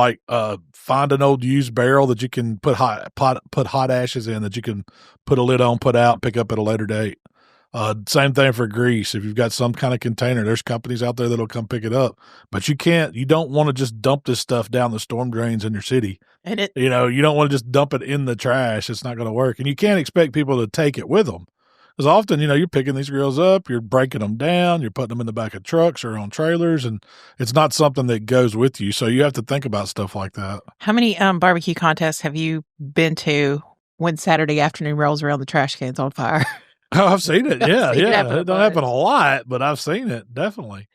find an old used barrel that you can put hot ashes in, that you can put a lid on, put out, pick up at a later date. Same thing for grease. If you've got some kind of container, there's companies out there that'll come pick it up, but you don't want to just dump this stuff down the storm drains in your city. And you don't want to just dump it in the trash. It's not going to work. And you can't expect people to take it with them. Because often, you're picking these grills up, you're breaking them down, you're putting them in the back of trucks or on trailers, and it's not something that goes with you. So you have to think about stuff like that. How many barbecue contests have you been to when Saturday afternoon rolls around, the trash can's on fire? Oh, I've seen it. Yeah, It don't happen a lot, but I've seen it, definitely.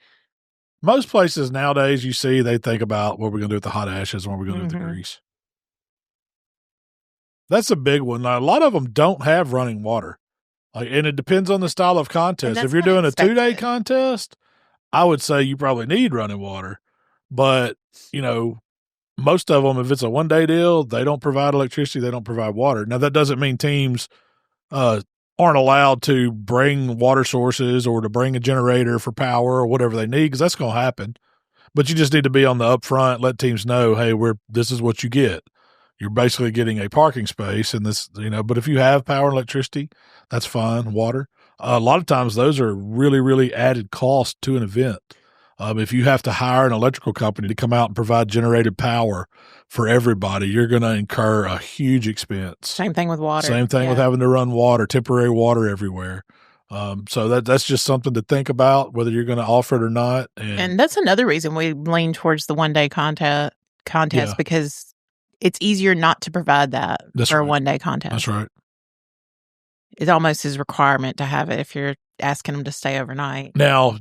Most places nowadays you see, they think about what we're going to do with the hot ashes and what we're going to do with the grease. That's a big one. Now, a lot of them don't have running water. And it depends on the style of contest. If you're doing a 2-day contest, I would say you probably need running water. But, most of them, if it's a 1-day deal, they don't provide electricity, they don't provide water. Now, that doesn't mean teams aren't allowed to bring water sources or to bring a generator for power or whatever they need, because that's going to happen. But you just need to be on the upfront, let teams know, hey, this is what you get. You're basically getting a parking space in this, but if you have power and electricity, that's fine. Water. A lot of times those are really, really added cost to an event. If you have to hire an electrical company to come out and provide generated power for everybody, you're going to incur a huge expense. Same thing with water. Same thing with having to run water, temporary water everywhere. So that's just something to think about, whether you're going to offer it or not. And that's another reason we lean towards the 1-day contest because it's easier not to provide that for a 1-day contest. That's right. It almost is a requirement to have it if you're asking them to stay overnight. Now,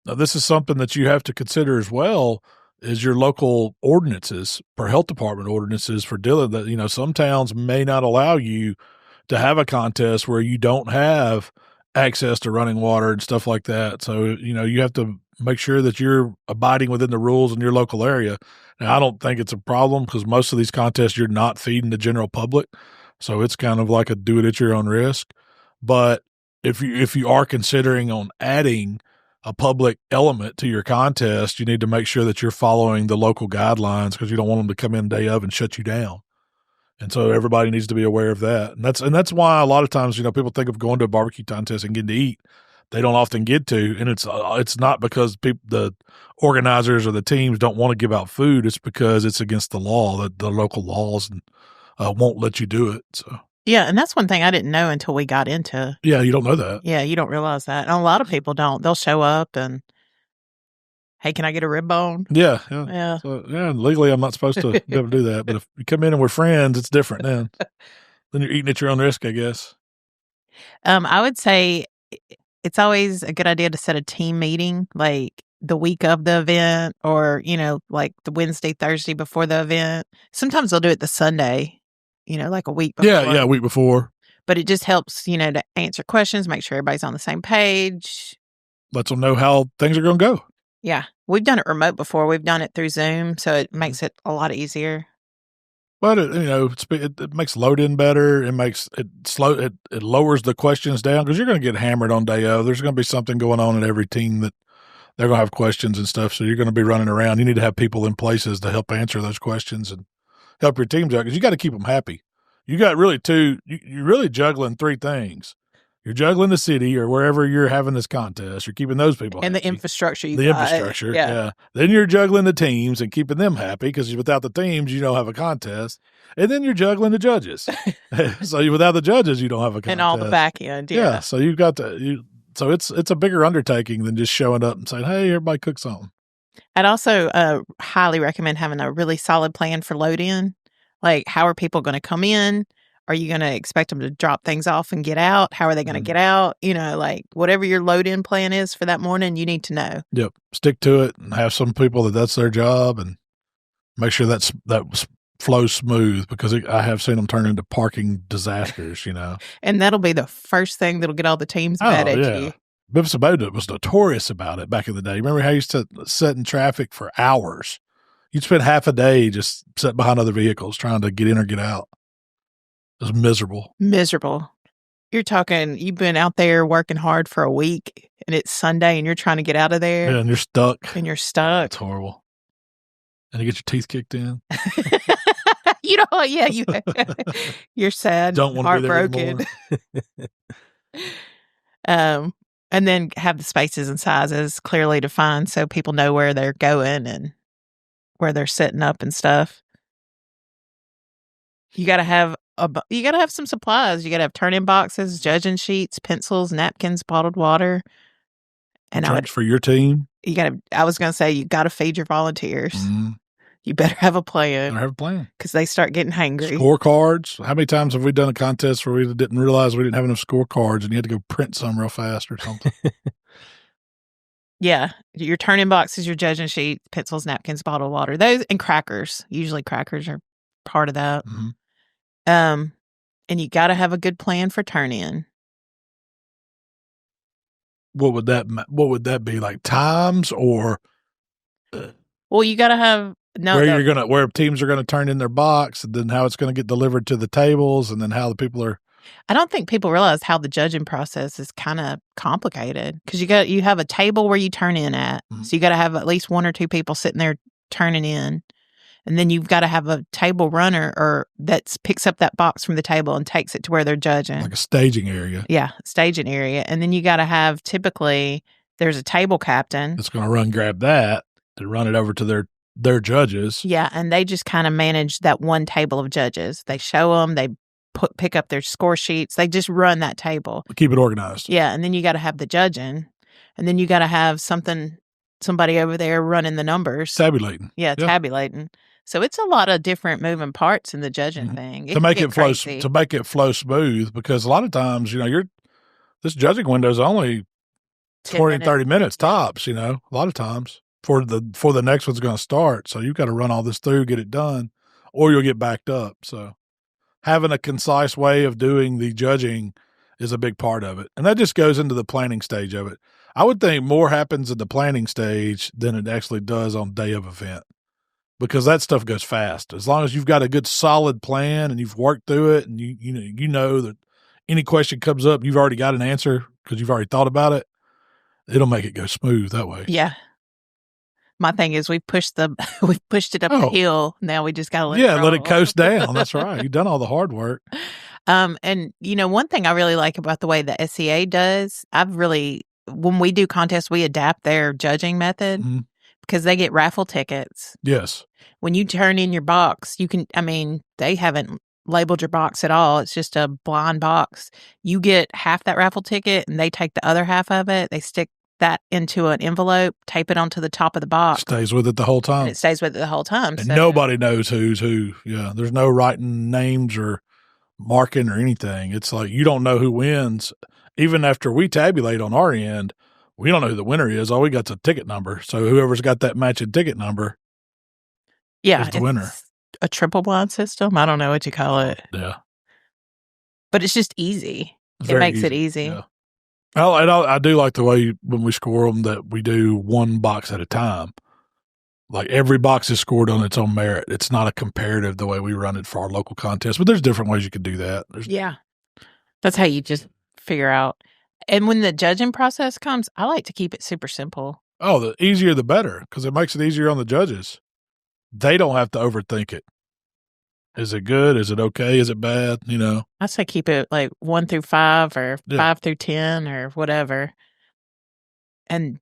this is something that you have to consider as well, is your local ordinances, per health department ordinances for dealing that, some towns may not allow you to have a contest where you don't have access to running water and stuff like that. So, you have to make sure that you're abiding within the rules in your local area. Now, I don't think it's a problem because most of these contests you're not feeding the general public. So it's kind of like a do it at your own risk. But if you are considering on adding a public element to your contest, you need to make sure that you're following the local guidelines, because you don't want them to come in day of and shut you down. And so everybody needs to be aware of that. And that's why a lot of times, people think of going to a barbecue contest and getting to eat. They don't often get to, and it's not because the organizers or the teams don't want to give out food. It's because it's against the law, the local laws, and won't let you do it. So yeah, and that's one thing I didn't know until we got into. Yeah, you don't know that. Yeah, you don't realize that, and a lot of people don't. They'll show up and, hey, can I get a rib bone? Yeah. So, legally, I'm not supposed to be able to do that. But if you come in and we're friends, it's different then. Then you're eating at your own risk, I guess. I would say it's always a good idea to set a team meeting, like the week of the event, or, like the Wednesday, Thursday before the event. Sometimes they'll do it the Sunday, like a week before. Yeah, a week before. But it just helps, to answer questions, make sure everybody's on the same page. Lets them know how things are going to go. Yeah. We've done it remote before. We've done it through Zoom, so it makes it a lot easier. But it makes load-in better. It makes it slow. It lowers the questions down because you're going to get hammered on day of. There's going to be something going on in every team that they're going to have questions and stuff. So you're going to be running around. You need to have people in places to help answer those questions and help your teams out because you got to keep them happy. You got really you're really juggling three things. You're juggling the city or wherever you're having this contest. You're keeping those people and happy. The infrastructure. Infrastructure, yeah. Then you're juggling the teams and keeping them happy because without the teams, you don't have a contest. And then you're juggling the judges. So without the judges, you don't have a contest. And all the back end, yeah. So you've got so it's a bigger undertaking than just showing up and saying, "Hey, everybody cook something." I'd also highly recommend having a really solid plan for load in. Like, how are people going to come in? Are you going to expect them to drop things off and get out? How are they going to get out? Like whatever your load in plan is for that morning, you need to know. Yep. Stick to it and have some people that's their job and make sure that flows smooth because I have seen them turn into parking disasters, And that'll be the first thing that'll get all the teams mad at you. Biff Sabota was notorious about it back in the day. Remember how he used to sit in traffic for hours? You'd spend half a day just sitting behind other vehicles trying to get in or get out. It was miserable. Miserable. You're talking, you've been out there working hard for a week and it's Sunday and you're trying to get out of there. Yeah, and you're stuck. It's horrible. And you get your teeth kicked in. You're sad. Don't want to be there heartbroken. And then have the spaces and sizes clearly defined so people know where they're going and where they're setting up and stuff. You got to have some supplies. You got to have turn-in boxes, judging sheets, pencils, napkins, bottled water. And drinks for your team. I was going to say, you got to feed your volunteers. Mm-hmm. You better have a plan. Because they start getting hangry. Scorecards. How many times have we done a contest where we didn't realize we didn't have enough scorecards and you had to go print some real fast or something? Yeah. Your turn-in boxes, your judging sheet, pencils, napkins, bottled water. Those and crackers. Usually crackers are part of that. Mm-hmm. And you got to have a good plan for turn-in. What would that be, like times or? Well, you got to have where teams are gonna turn in their box, and then how it's gonna get delivered to the tables, and then how the people are. I don't think people realize how the judging process is kind of complicated because you have a table where you turn in at, so you got to have at least one or two people sitting there turning in. And then you've got to have a table runner or that picks up that box from the table and takes it to where they're judging. Like a staging area. Yeah, staging area. And then you got to have, typically, there's a table captain. That's going to grab that to run it over to their judges. Yeah, and they just kind of manage that one table of judges. They show them, they pick up their score sheets. They just run that table. Keep it organized. Yeah, and then you got to have the judging. And then you got to have somebody over there running the numbers. Tabulating. Yeah, tabulating. So it's a lot of different moving parts in the judging thing. To make it flow smooth, because a lot of times, this judging window is only 20, 30 minutes tops, a lot of times before the next one's going to start. So you've got to run all this through, get it done, or you'll get backed up. So having a concise way of doing the judging is a big part of it. And that just goes into the planning stage of it. I would think more happens at the planning stage than it actually does on day of event. Because that stuff goes fast. As long as you've got a good solid plan and you've worked through it and you know that any question comes up, you've already got an answer because you've already thought about it, it'll make it go smooth that way. Yeah. My thing is we've pushed it up the hill. Now we just got to let it coast down. That's right. You've done all the hard work. And one thing I really like about the way the SCA does, when we do contests, we adapt their judging method. Mm-hmm. Because they get raffle tickets. Yes. When you turn in your box, they haven't labeled your box at all. It's just a blind box. You get half that raffle ticket and they take the other half of it. They stick that into an envelope, tape it onto the top of the box. Stays with it the whole time. And it stays with it the whole time. And nobody knows who's who. Yeah. There's no writing names or marking or anything. It's like you don't know who wins. Even after we tabulate on our end, we don't know who the winner is. All we got's a ticket number. So whoever's got that matching ticket number is the winner. A triple blind system? I don't know what you call it. Yeah. But it's just easy. It makes it easy. Yeah. I do like the way when we score them that we do one box at a time. Like every box is scored on its own merit. It's not a comparative the way we run it for our local contest, but there's different ways you could do that. Yeah. That's how you just figure out. And when the judging process comes, I like to keep it super simple. Oh, the easier the better, because it makes it easier on the judges. They don't have to overthink it. Is it good? Is it okay? Is it bad? You know? I say keep it like 1 through 5 or 5 through 10 or whatever. And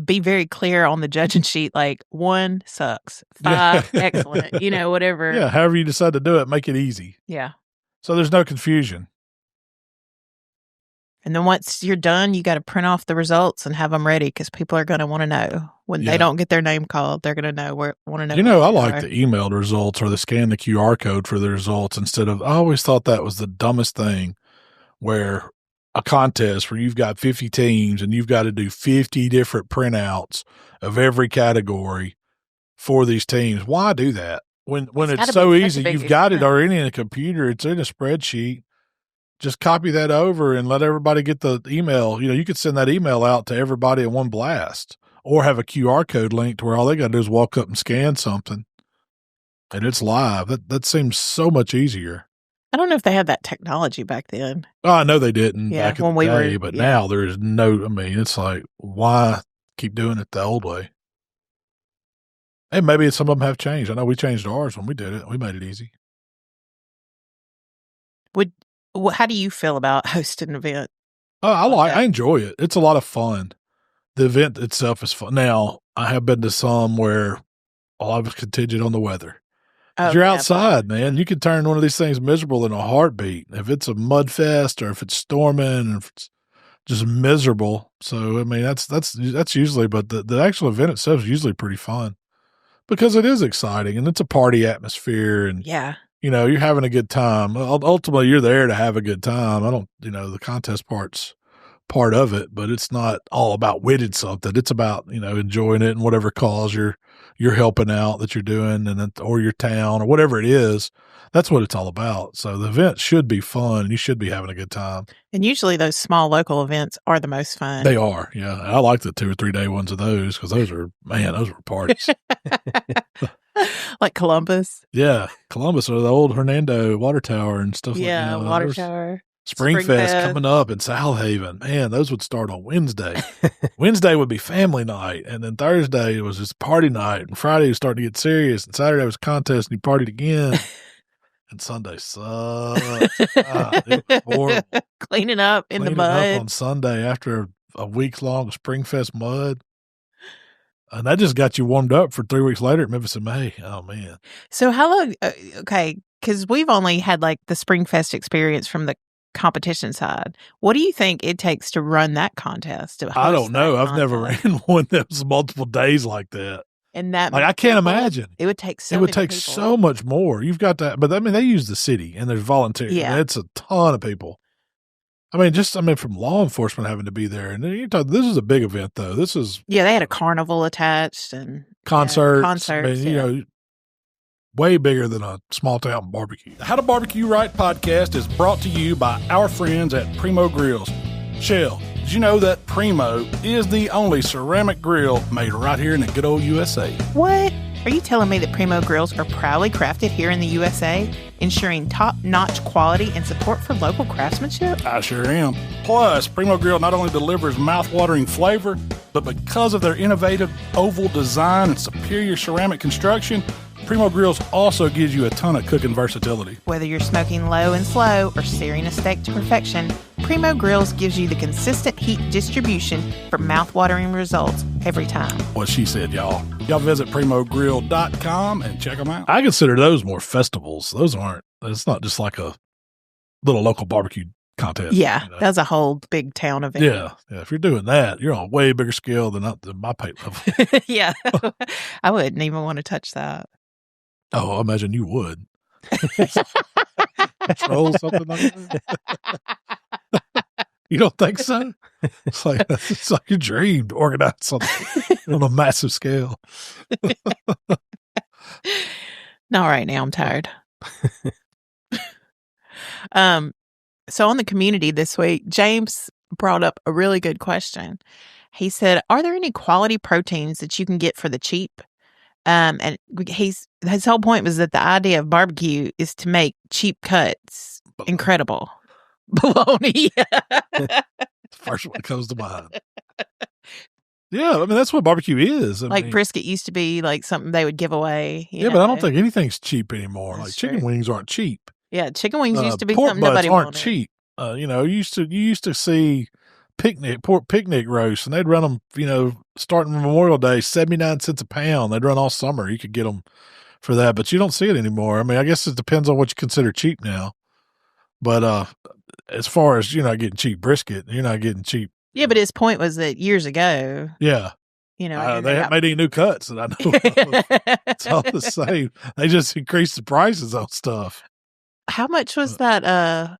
be very clear on the judging sheet, like 1 sucks, 5 excellent, you know, whatever. Yeah, however you decide to do it, make it easy. Yeah. So there's no confusion. And then once you're done, you got to print off the results and have them ready because people are going to want to know. When they don't get their name called, they're going to want to know. You know, I like the emailed results or the scan the QR code for the results instead of, I always thought that was the dumbest thing, where a contest where you've got 50 teams and you've got to do 50 different printouts of every category for these teams. Why do that? When it's so easy, you've got it already in a computer. It's in a spreadsheet. Just copy that over and let everybody get the email. You know, you could send that email out to everybody in one blast or have a QR code linked where all they got to do is walk up and scan something and it's live. That seems so much easier. I don't know if they had that technology back then. Oh, I know they didn't back in the day, but yeah. now there's no, I mean, it's like, why keep doing it the old way? And maybe some of them have changed. I know we changed ours when we did it. We made it easy. How do you feel about hosting an event? I enjoy it. It's a lot of fun. The event itself is fun. Now, I have been to some where I was contingent on the weather. You're outside, man. You can turn one of these things miserable in a heartbeat. If it's a mud fest or if it's storming, or if it's just miserable. So, I mean, that's usually, but the actual event itself is usually pretty fun because it is exciting and it's a party atmosphere and you know, you're having a good time. Ultimately, you're there to have a good time. The contest part's part of it, but it's not all about winning something. It's about, enjoying it and whatever cause you're helping out that you're doing or your town or whatever it is. That's what it's all about. So the event should be fun. You should be having a good time. And usually those small local events are the most fun. They are. Yeah. I like the 2 or 3 day ones of those because those were parties. Like Columbus. Yeah. Columbus or the old Hernando water tower and stuff like that. Yeah, water tower. Springfest coming up in Southaven. Man, those would start on Wednesday. Wednesday would be family night. And then Thursday was just party night. And Friday was starting to get serious. And Saturday was contest and you partied again. And Sunday sucked. It was horrible. Cleaning up in the mud. Up on Sunday after a week-long Springfest mud. And that just got you warmed up for 3 weeks later at Memphis in May. Oh, man. So how long, okay, because we've only had like the Springfest experience from the competition side. What do you think it takes to run that contest? I don't know. I've never ran one that was multiple days like that. And that, I can't imagine. It would take so much more. You've got that, but I mean, they use the city and there's volunteers. Yeah. It's a ton of people. From law enforcement having to be there. And this is a big event, though. This is. Yeah, they had a carnival attached and concerts. Way bigger than a small town barbecue. The How to Barbecue Right podcast is brought to you by our friends at Primo Grills. Shell, did you know that Primo is the only ceramic grill made right here in the good old USA? What? Are you telling me that Primo Grills are proudly crafted here in the USA, ensuring top-notch quality and support for local craftsmanship? I sure am. Plus, Primo Grill not only delivers mouth-watering flavor, but because of their innovative oval design and superior ceramic construction, Primo Grills also gives you a ton of cooking versatility. Whether you're smoking low and slow or searing a steak to perfection, Primo Grills gives you the consistent heat distribution for mouth-watering results every time. What she said, y'all. Y'all visit primogrill.com and check them out. I consider those more festivals. It's not just like a little local barbecue contest. Yeah, that's a whole big town event. Yeah. If you're doing that, you're on a way bigger scale than my pay level. Yeah. I wouldn't even want to touch that. Oh, I imagine you would. Control something like that? You don't think so? It's like your dream to organize something on a massive scale. Not right now. I'm tired. So on the community this week, James brought up a really good question. He said, are there any quality proteins that you can get for the cheap? And his whole point was that the idea of barbecue is to make cheap cuts incredible. Bologna. First one that comes to mind. Yeah, I mean, that's what barbecue is. I mean, brisket used to be like something they would give away. Yeah, but I don't think anything's cheap anymore. That's like chicken true. wings aren't cheap. Yeah, chicken wings used to be pork something butts nobody aren't wanted. cheap. You used to see pork picnic roasts, and they'd run them, starting Memorial Day, 79 cents a pound. They'd run all summer. You could get them for that, but you don't see it anymore. I mean, I guess it depends on what you consider cheap now. But as far as you're not getting cheap brisket, you're not getting cheap. Yeah, but his point was that years ago. Yeah. They haven't made any new cuts that I know of. It's all the same. They just increased the prices on stuff. How much was that?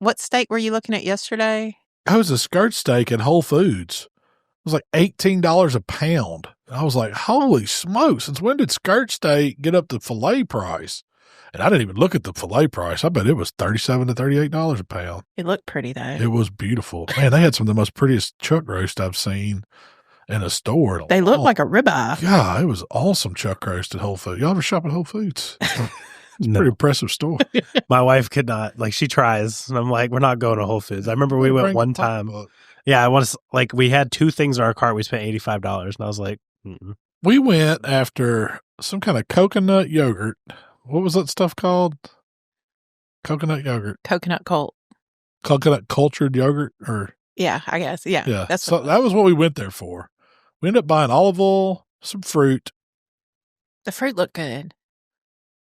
What steak were you looking at yesterday? It was a skirt steak at Whole Foods. It was like $18 a pound. And I was like, holy smokes, since when did skirt steak get up to filet price? And I didn't even look at the filet price. I bet it was $37 to $38 a pound. It looked pretty, though. It was beautiful. Man, they had some of the most prettiest chuck roast I've seen in a store. They looked like a ribeye. Yeah, it was awesome chuck roast at Whole Foods. Y'all ever shop at Whole Foods? It's a pretty impressive store. My wife could not. Like, she tries. And I'm like, we're not going to Whole Foods. I remember we went one time. Yeah, we had two things in our cart. We spent $85. And I was like, mm-mm. We went after some kind of coconut yogurt. What was that stuff called? Coconut yogurt. Coconut cultured yogurt, or yeah, I guess. Yeah. That was what we went there for. We ended up buying olive oil, some fruit. The fruit looked good.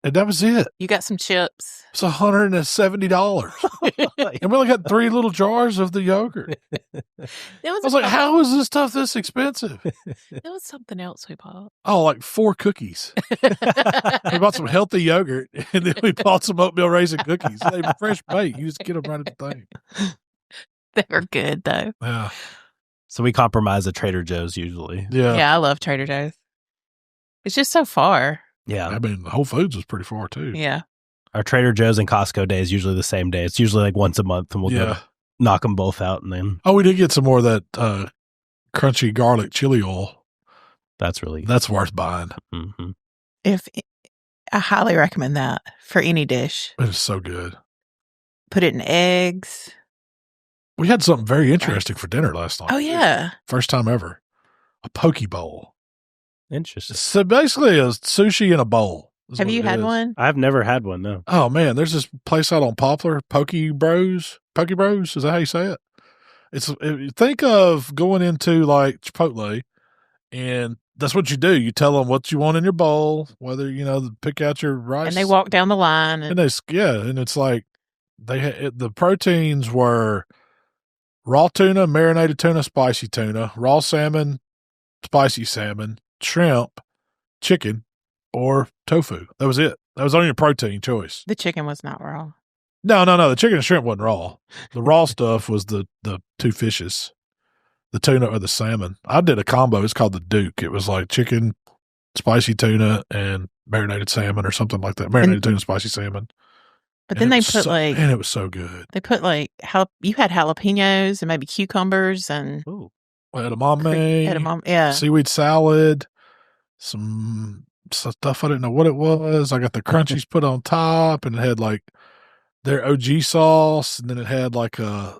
And that was it. You got some chips. It's $170. And we only got 3 little jars of the yogurt. I was like, how is this stuff this expensive? There was something else we bought. Oh, like 4 cookies. We bought some healthy yogurt, and then we bought some oatmeal raisin cookies. They were fresh baked. You just get them right at the thing. They were good, though. Yeah. So we compromise at Trader Joe's usually. Yeah. Yeah, I love Trader Joe's. It's just so far. Yeah. I mean, Whole Foods was pretty far, too. Yeah. Our Trader Joe's and Costco day is usually the same day. It's usually like once a month, and we'll go knock them both out. And then. Oh, we did get some more of that crunchy garlic chili oil. That's really good. That's worth buying. Mm-hmm. I highly recommend that for any dish. It is so good. Put it in eggs. We had something very interesting for dinner last night. Oh, yeah. First time ever. A poke bowl. Interesting. So basically a sushi in a bowl. Have you had one? I've never had one, no. Oh, man. There's this place out on Poplar, Poke Bros. Poke Bros? Is that how you say it? Think of going into like Chipotle, and that's what you do. You tell them what you want in your bowl, whether, pick out your rice. And they walk down the line. And it's like the proteins were raw tuna, marinated tuna, spicy tuna, raw salmon, spicy salmon, shrimp, chicken, or tofu. That was it. That was only your protein choice. The chicken was not raw. No. The chicken and shrimp wasn't raw. The raw stuff was the 2 fishes, the tuna or the salmon. I did a combo. It's called the Duke. It was like chicken, spicy tuna, and marinated salmon or something like that. Marinated tuna, spicy salmon. But then they put and it was so good. They put you had jalapenos and maybe cucumbers and edamame, seaweed salad, some stuff I didn't know what it was. I got the crunchies put on top, and it had like their OG sauce, and then it had like a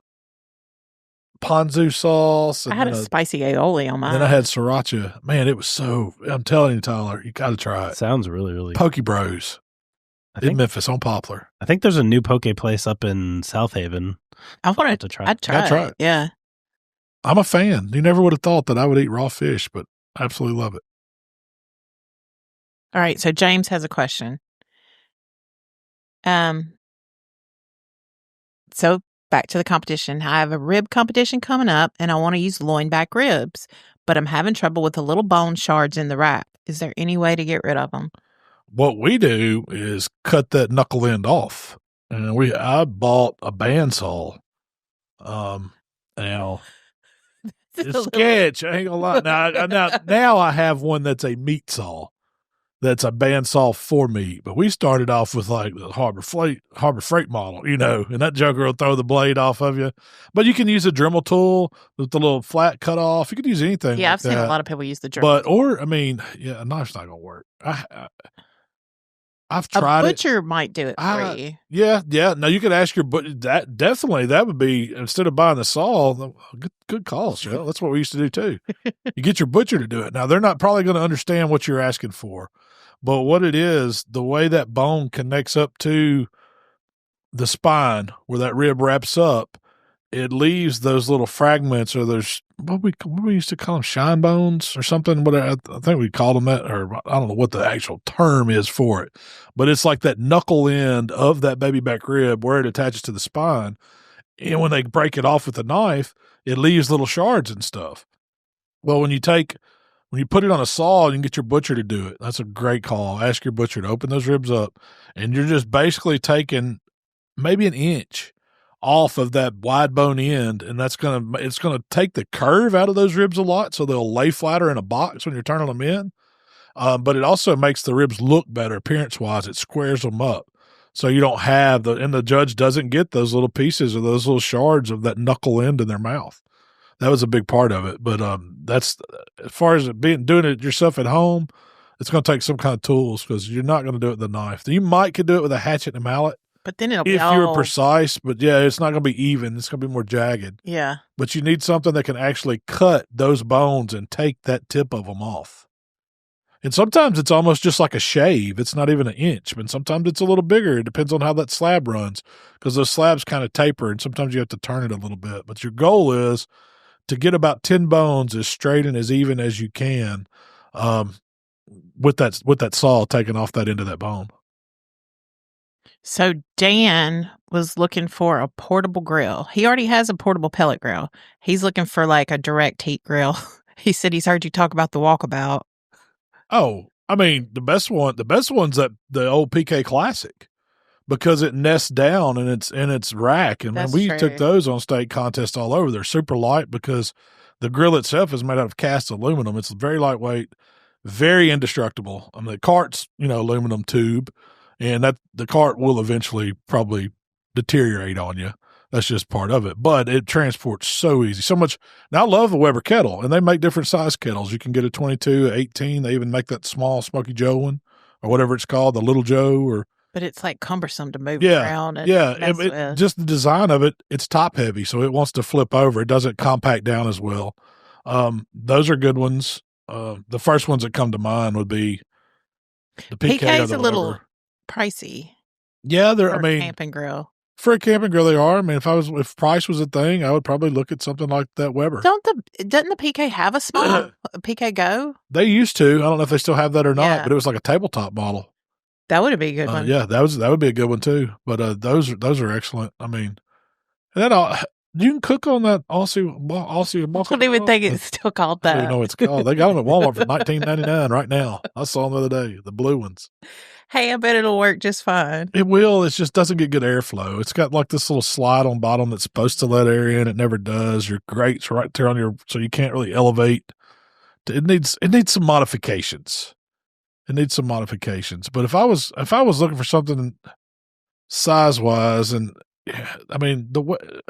ponzu sauce. And I had a spicy aioli on mine. Then I had sriracha. Man, it was so. I'm telling you, Tyler, you got to try it. Sounds really, really. Poke Bros. In Memphis on Poplar. I think there's a new poke place up in South Haven. I want to try. I'd try it. Yeah. I'm a fan. You never would have thought that I would eat raw fish, but I absolutely love it. All right. So James has a question. So back to the competition. I have a rib competition coming up, and I want to use loin back ribs, but I'm having trouble with the little bone shards in the rack. Is there any way to get rid of them? What we do is cut that knuckle end off, and I bought a bandsaw. Now it's sketch. I ain't gonna lie. Now I have one that's a meat saw that's a bandsaw for meat. But we started off with like the Harbor Freight model, you know, and that joker will throw the blade off of you. But you can use a Dremel tool with the little flat cut off. You could use anything. Yeah, like I've seen a lot of people use the Dremel. But, or, I mean, yeah, a knife's not going to work. I've tried it. A butcher might do it for you. Yeah. No, you could ask your butcher. That would be, instead of buying the saw, good call, Shell. That's what we used to do too. You get your butcher to do it. Now, they're not probably going to understand what you're asking for, but what it is, the way that bone connects up to the spine where that rib wraps up, it leaves those little fragments, or those, what we used to call them, shine bones or something. I think we called them that, or I don't know what the actual term is for it, but it's like that knuckle end of that baby back rib where it attaches to the spine. And when they break it off with a knife, it leaves little shards and stuff. Well, when you put it on a saw, you can get your butcher to do it. That's a great call. Ask your butcher to open those ribs up, and you're just basically taking maybe an inch off of that wide bone end, and it's gonna take the curve out of those ribs a lot, so they'll lay flatter in a box when you're turning them in. But it also makes the ribs look better appearance wise. It squares them up, so you don't have and the judge doesn't get those little pieces or those little shards of that knuckle end in their mouth. That was a big part of it. But that's, as far as doing it yourself at home, it's going to take some kind of tools, because you're not going to do it with a knife. You could do it with a hatchet and a mallet. But then it'll be if you're precise, but yeah, it's not going to be even. It's going to be more jagged. Yeah. But you need something that can actually cut those bones and take that tip of them off. And sometimes it's almost just like a shave. It's not even an inch, but sometimes it's a little bigger. It depends on how that slab runs, because those slabs kind of taper, and sometimes you have to turn it a little bit. But your goal is to get about 10 bones as straight and as even as you can, with that saw taking off that end of that bone. So Dan was looking for a portable grill. He already has a portable pellet grill. He's looking for like a direct heat grill. He said he's heard you talk about the Walkabout. Oh, I mean, the best one's that the old PK Classic, because it nests down in its rack. And we took those on state contests all over. They're super light because the grill itself is made out of cast aluminum. It's very lightweight, very indestructible. I mean, the cart's, aluminum tube. And that the cart will eventually probably deteriorate on you. That's just part of it. But it transports so easy, so much. Now, I love the Weber kettle, and they make different size kettles. You can get a 22, 18. They even make that small Smoky Joe one, or whatever it's called, the Little Joe. But it's like cumbersome to move around. Just the design of it, it's top heavy, so it wants to flip over. It doesn't compact down as well. Those are good ones. The first ones that come to mind would be the PK or the a little pricey. Yeah, camping grill. For a camping grill, they are. I mean, if price was a thing, I would probably look at something like that Weber. Doesn't the PK have a small PK Go? They used to. I don't know if they still have that or not, but it was like a tabletop model. That would be a good one. Yeah, that would be a good one too. But those are excellent. I mean, and then you can cook on that Aussie. I don't even think it's still called that. I don't even know what it's called. They got them at Walmart for $19.99 right now. I saw them the other day, the blue ones. Hey, I bet it'll work just fine. It will. It just doesn't get good airflow. It's got like this little slide on bottom that's supposed to let air in. It never does. Your grate's right there so you can't really elevate. It needs some modifications. But if I was looking for something size wise, and I mean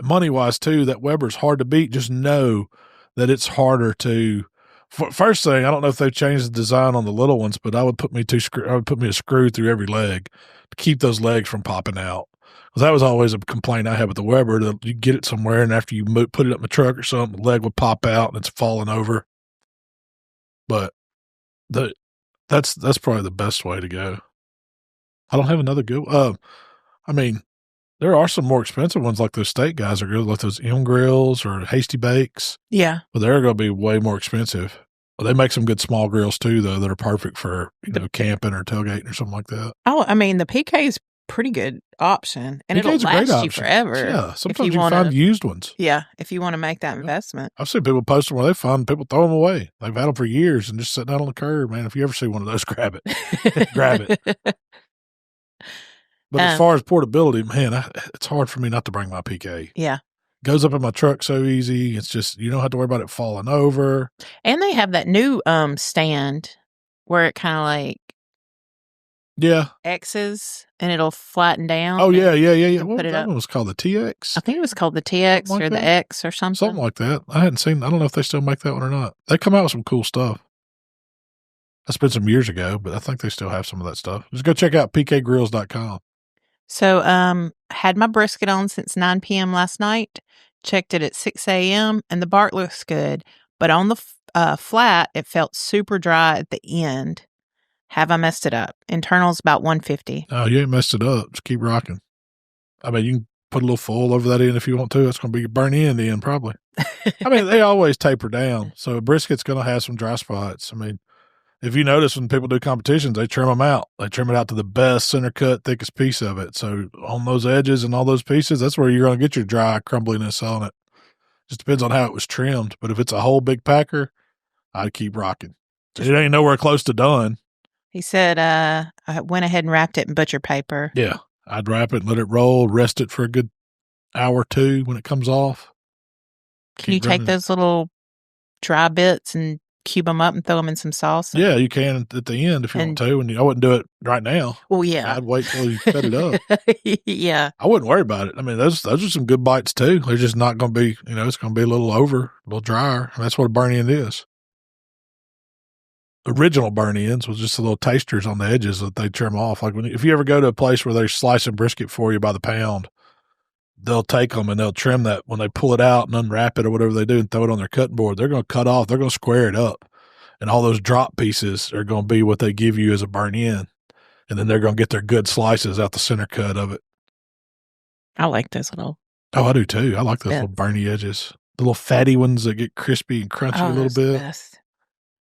money wise too, that Weber's hard to beat. Just know that it's harder to. First thing, I don't know if they've changed the design on the little ones, but I would put me a screw through every leg to keep those legs from popping out. Because that was always a complaint I had with the Weber. That you get it somewhere, and after you put it up in the truck or something, the leg would pop out and it's falling over. But that's probably the best way to go. I don't have another good. I mean, there are some more expensive ones like those steak guys are good, like those M grills or Hasty Bakes. Yeah, but they're going to be way more expensive. Well, they make some good small grills too, though, that are perfect for camping or tailgating or something like that. Oh, I mean, the PK is pretty good option, and it'll last you forever. Yeah, sometimes you find used ones. Yeah, if you want to make that investment. I've seen people post them where they find people throw them away. They've had them for years and just sitting out on the curb. Man, if you ever see one of those, grab it, grab it. But as far as portability, man, it's hard for me not to bring my PK. Yeah. Goes up in my truck so easy. It's just, you don't have to worry about it falling over. And they have that new stand where it kind of like X's, and it'll flatten down. Oh, yeah. What put it that up. one was called the TX? I think it was called the TX or the X or something. Something like that. I don't know if they still make that one or not. They come out with some cool stuff. That's been some years ago, but I think they still have some of that stuff. Just go check out pkgrills.com. So, had my brisket on since 9 p.m. last night. Checked it at 6 a.m. and the bark looks good. But on the flat, it felt super dry at the end. Have I messed it up? Internal's about 150. Oh, you ain't messed it up. Just keep rocking. I mean, you can put a little foil over that end if you want to. It's going to be burn end in probably. I mean, they always taper down. So a brisket's going to have some dry spots. I mean, if you notice when people do competitions, they trim them out. They trim it out to the best center cut, thickest piece of it. So on those edges and all those pieces, that's where you're going to get your dry crumbliness on it. Just depends on how it was trimmed. But if it's a whole big packer, I'd keep rocking. It ain't nowhere close to done. He said, I went ahead and wrapped it in butcher paper. Yeah. I'd wrap it and let it roll, rest it for a good hour or two when it comes off. Can you take those little dry bits and cube them up and throw them in some sauce? Yeah, you can at the end if you want to. And I wouldn't do it right now. Well, yeah. I'd wait till you cut it up. Yeah. I wouldn't worry about it. I mean, those are some good bites too. They're just not going to be, it's going to be a little drier. And that's what a burn end is. Original burn ends was just the little tasters on the edges that they trim off. Like if you ever go to a place where they're slicing brisket for you by the pound, they'll take them and they'll trim that when they pull it out and unwrap it or whatever they do and throw it on their cutting board. They're going to cut off. They're going to square it up. And all those drop pieces are going to be what they give you as a burn end. And then they're going to get their good slices out the center cut of it. I like those little. Oh, I do too. I like those little burny edges. The little fatty ones that get crispy and crunchy a little bit. Best.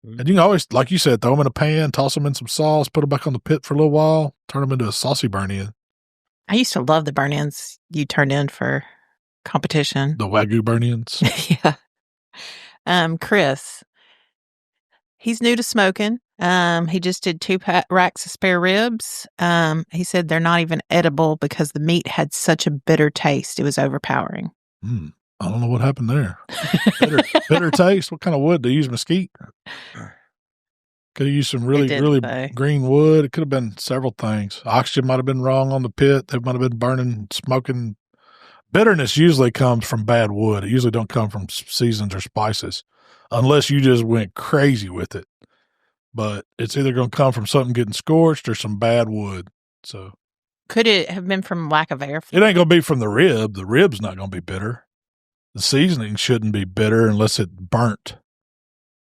And you can always, like you said, throw them in a pan, toss them in some sauce, put them back on the pit for a little while, turn them into a saucy burn end. I used to love the burn ends you turned in for competition. The Wagyu burn ends. Yeah. Chris, he's new to smoking. He just did 2 racks of spare ribs. He said they're not even edible because the meat had such a bitter taste. It was overpowering. I don't know what happened there. Bitter taste. What kind of wood? They use mesquite. Could have used some really green wood. It could have been several things. Oxygen might have been wrong on the pit. They might have been burning, smoking. Bitterness usually comes from bad wood. It usually don't come from seasons or spices, unless you just went crazy with it. But it's either going to come from something getting scorched or some bad wood. So, could it have been from lack of airflow? It ain't going to be from the rib. The rib's not going to be bitter. The seasoning shouldn't be bitter unless it burnt.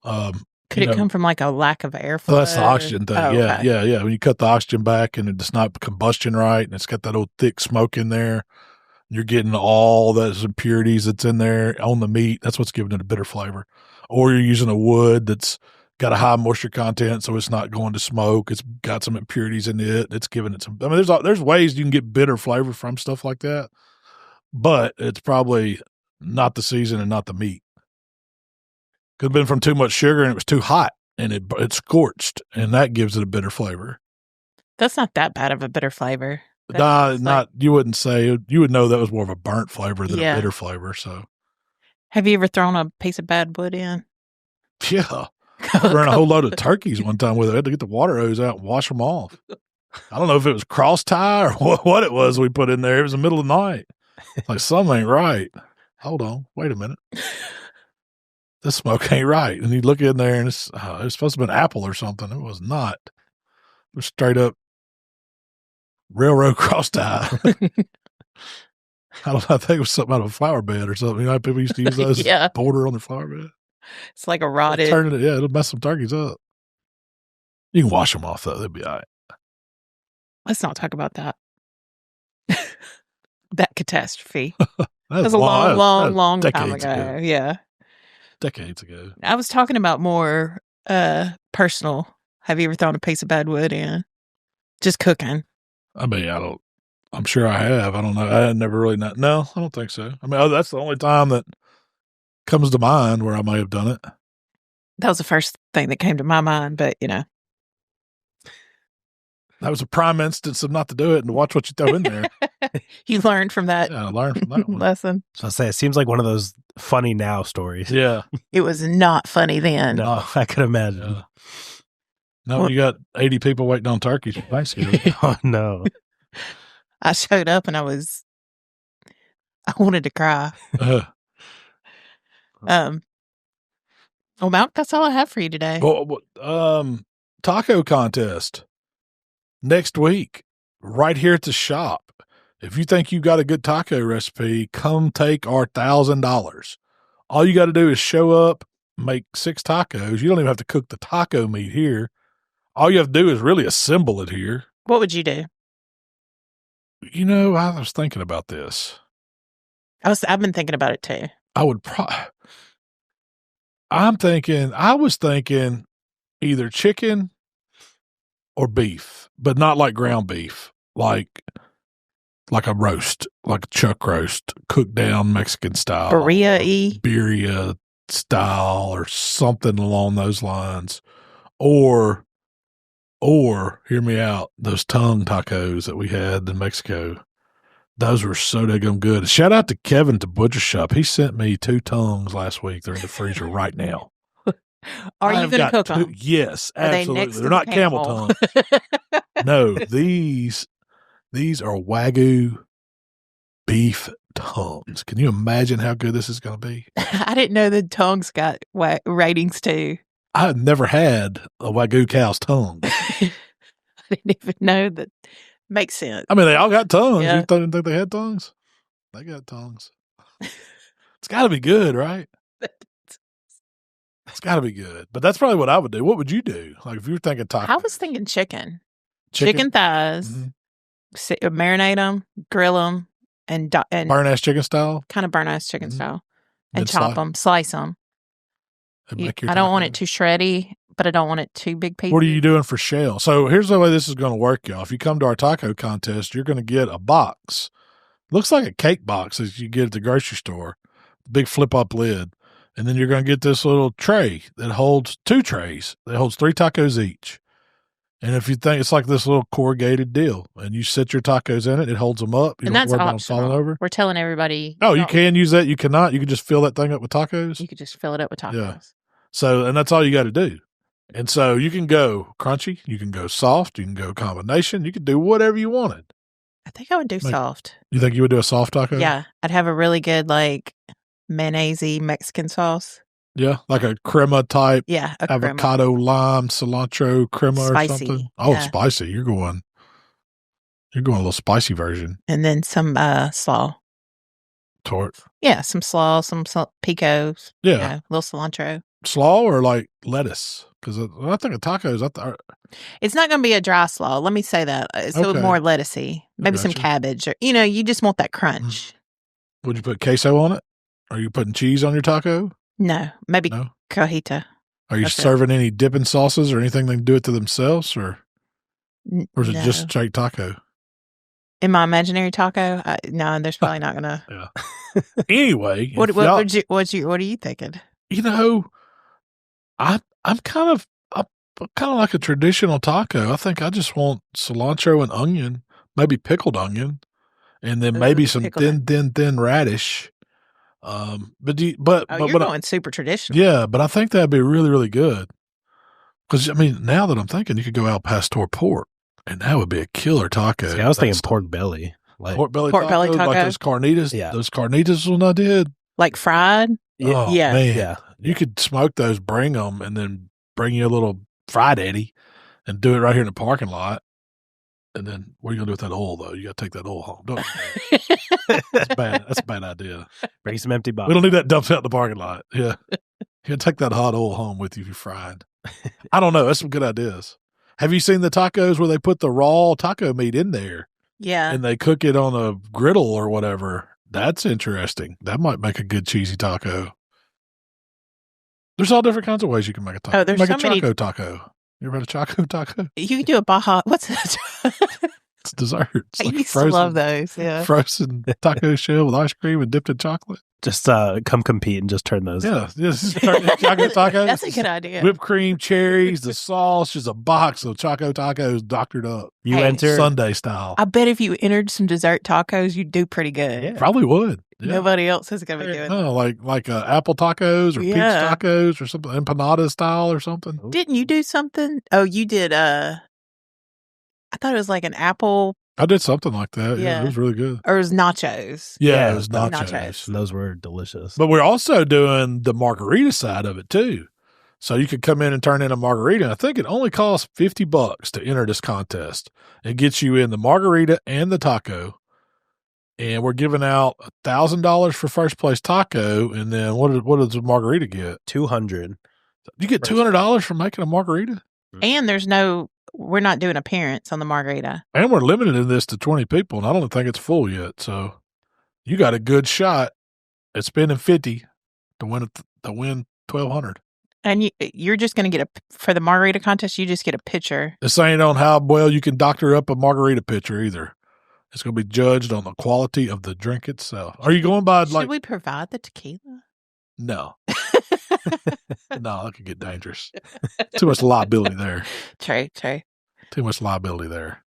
Could it come from like a lack of airflow? Well, that's the oxygen thing. Oh, yeah, okay. yeah. When you cut the oxygen back and it's not combustion right and it's got that old thick smoke in there, you're getting all those impurities that's in there on the meat. That's what's giving it a bitter flavor. Or you're using a wood that's got a high moisture content, so it's not going to smoke. It's got some impurities in it. It's giving it some. I mean, there's ways you can get bitter flavor from stuff like that, but it's probably not the season and not the meat. Could have been from too much sugar and it was too hot and it scorched, and that gives it a bitter flavor. That's not that bad of a bitter flavor. You wouldn't say. You would know that was more of a burnt flavor than a bitter flavor. So, have you ever thrown a piece of bad wood in? Yeah, I burned a whole load of turkeys one time with it. I had to get the water hose out and wash them off. I don't know if it was cross tie or what it was we put in there. It was the middle of the night. Like, something ain't right. Hold on. Wait a minute. This smoke ain't right. And you look in there and it's supposed to have been apple or something. It was not. It was straight up railroad cross tie. I think it was something out of a flower bed or something. You know how people used to use those border on their flower bed? It's like a rotted. It'll mess some turkeys up. You can wash them off, though. They'll be all right. Let's not talk about that. That catastrophe. That was a long time ago. Yeah. Decades ago. I was talking about more personal. Have you ever thrown a piece of bad wood in? Just cooking. I mean, I'm sure I have. I don't know. I never really no, I don't think so. I mean, that's the only time that comes to mind where I might have done it. That was the first thing that came to my mind, but that was a prime instance of not to do it and to watch what you throw in there. You learned from that. Yeah, I learned from that one. Lesson. So I say, it seems like one of those funny now stories. Yeah. It was not funny then. No, I could imagine. No, you got 80 people waiting on turkeys for Thanksgiving. Oh, no. I showed up and I wanted to cry. Well, Malk, that's all I have for you today. Taco contest next week, right here at the shop. If you think you got a good taco recipe, come take our $1,000. All you got to do is show up, make 6 tacos. You don't even have to cook the taco meat here. All you have to do is really assemble it here. What would you do? You know, I was thinking about this. I've been thinking about it too. I was thinking either chicken or beef, but not like ground beef, like a roast, like a chuck roast, cooked down Mexican style. Birria style or something along those lines. Or hear me out, those tongue tacos that we had in Mexico. Those were so daggum good. Shout out to Kevin at the Butcher Shop. He sent me 2 tongues last week. They're in the freezer right now. Are you going to cook them? Yes, absolutely. They're not camel tongue. No, these are Wagyu beef tongues. Can you imagine how good this is going to be? I didn't know the tongues got ratings too. I've never had a Wagyu cow's tongue. I didn't even know that. Makes sense. I mean, they all got tongues. Yeah. You didn't think they had tongues? They got tongues. It's got to be good, right? It's got to be good. But that's probably what I would do. What would you do? Like if you were thinking taco. I was thinking chicken. Chicken thighs. Mm-hmm. Marinate them, grill them, and burn-ass chicken style? Kind of burn-ass chicken style. And chop them, slice them. I don't want it too shreddy, but I don't want it too big pieces. What are you doing for shell? So here's the way this is going to work, y'all. If you come to our taco contest, you're going to get a box. Looks like a cake box as you get at the grocery store. Big flip-up lid. And then you're going to get this little tray that holds 2 trays. That holds 3 tacos each. And if you think it's like this little corrugated deal, and you set your tacos in it, it holds them up. You and don't that's worry about optional. them falling over. We're telling everybody. Oh, you can use that. You cannot. You can just fill that thing up with tacos. You could just fill it up with tacos. Yeah. So, and that's all you got to do. And so you can go crunchy, you can go soft, you can go combination, you can do whatever you wanted. I think I would do soft. You think you would do a soft taco? Yeah. I'd have a really good, like, mayonnaise-y Mexican sauce. Yeah, like a crema type. Yeah, avocado, lime, cilantro crema spicy, or something. Oh, yeah. Spicy. You're going a little spicy version. And then some slaw. Tort. Yeah, some slaw, some picos. Yeah. A little cilantro. Slaw or like lettuce? Because I think of tacos. It's not going to be a dry slaw. Let me say that. So more lettucey. Maybe some cabbage. Or, you just want that crunch. Would you put queso on it? Are you putting cheese on your taco? No. Maybe cojita. Are you serving any dipping sauces or anything they can do it to themselves? Or is it just straight taco? In my imaginary taco? No, there's probably not going to. Yeah. Anyway. What are you thinking? I'm kind of like a traditional taco. I think I just want cilantro and onion, maybe pickled onion, and then maybe some thin radish. But you're going super traditional. Yeah, but I think that'd be really, really good. Because now that I'm thinking, you could go al pastor pork, and that would be a killer taco. See, I was thinking pork belly, pork belly taco, like those carnitas. Yeah, those carnitas when I did, like fried. Oh, yeah, man. Yeah. You could smoke those, bring them, and then bring you a little fried Eddie, and do it right here in the parking lot. And then what are you gonna do with that oil though? You gotta take that oil home. Don't That's bad. That's a bad idea. Bring some empty bottles. We don't need that dumped out in the parking lot. Yeah. You gotta take that hot oil home with you if you're fried. I don't know. That's some good ideas. Have you seen the tacos where they put the raw taco meat in there? Yeah. And they cook it on a griddle or whatever. That's interesting. That might make a good cheesy taco. There's all different kinds of ways you can make a taco. Oh, there's make so a Choco many... taco. You ever had a Choco taco? You can do a Baja. What's that? It's dessert. It's I used to love those. Yeah. Frozen taco shell with ice cream and dipped in chocolate. Just come compete and just turn those. Yeah. Choco tacos. That's a good idea. Whipped cream, cherries, the sauce, just a box of Choco tacos doctored up. You enter Sunday style. I bet if you entered some dessert tacos, you'd do pretty good. Yeah. Probably would. Yeah. Nobody else is going to be doing that. No, like apple tacos or peach tacos or something, empanada style or something. Didn't you do something? Oh, you did. I thought it was like an apple. I did something like that. Yeah, it was really good. Or it was nachos. Yeah, it was nachos. And those were delicious. But we're also doing the margarita side of it too. So you could come in and turn in a margarita. And I think it only costs $50 to enter this contest. It gets you in the margarita and the taco. And we're giving out $1,000 for first place taco. And then what does the margarita get? $200. You get $200 for making a margarita? And we're not doing appearance on the margarita. And we're limiting this to 20 people. And I don't think it's full yet. So you got a good shot at spending $50 to win $1,200. And you're just going to get for the margarita contest, you just get a pitcher. This ain't on how well you can doctor up a margarita pitcher either. It's going to be judged on the quality of the drink itself. Are you going by Should we provide the tequila? No. No, that could get dangerous. Too much liability there. True. Too much liability there.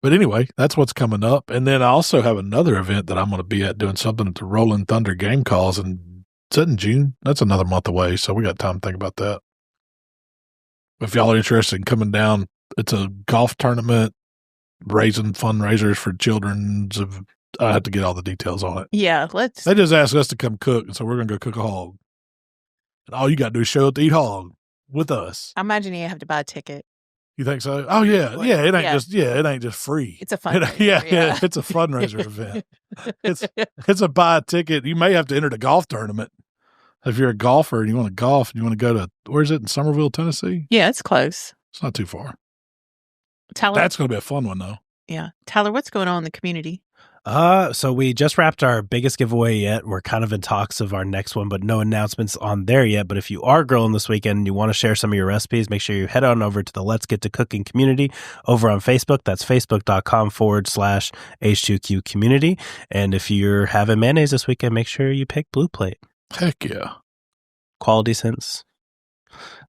But anyway, that's what's coming up. And then I also have another event that I'm going to be at doing something at the Rolling Thunder Game Calls, and it's in June. That's another month away, so we got time to think about that. If y'all are interested in coming down, it's a golf tournament, raising fundraisers for children. I have to get all the details on it. Yeah, They just asked us to come cook, and so we're going to go cook a hog. And all you got to do is show up to eat hog with us. I imagine you have to buy a ticket. You think so? Oh yeah, yeah. It ain't just free. It's a fundraiser. Yeah, it's a fundraiser event. It's a buy a ticket. You may have to enter the golf tournament if you're a golfer and you want to golf and you want to go to, where is it, in Somerville, Tennessee? Yeah, it's close. It's not too far. Tyler, that's going to be a fun one though. Yeah, Tyler, what's going on in the community? So we just wrapped our biggest giveaway yet. We're kind of in talks of our next one, but no announcements on there yet. But if you are grilling this weekend and you want to share some of your recipes, make sure you head on over to the Let's Get to Cooking community over on Facebook. That's facebook.com/H2Q community. And if you're having mayonnaise this weekend, make sure you pick Blue Plate. Heck yeah. Quality since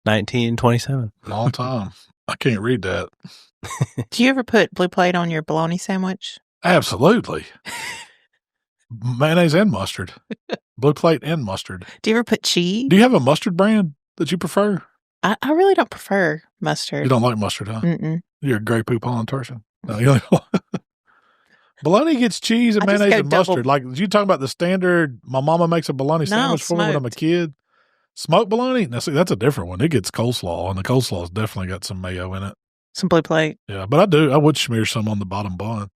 1927. Long time. I can't read that. Do you ever put Blue Plate on your bologna sandwich? Absolutely. Mayonnaise and mustard. Blue Plate and mustard. Do you ever put cheese? Do you have a mustard brand that you prefer? I really don't prefer mustard. You don't like mustard, huh? Mm-mm. You're a Grey Poupon person. No, you don't. Bologna gets cheese and mayonnaise and mustard. Like, you talking about the standard, my mama makes a bologna sandwich for me when I'm a kid? Smoked bologna? Now, see, that's a different one. It gets coleslaw, and the coleslaw's definitely got some mayo in it. Some Blue Plate. Yeah, but I would smear some on the bottom bun.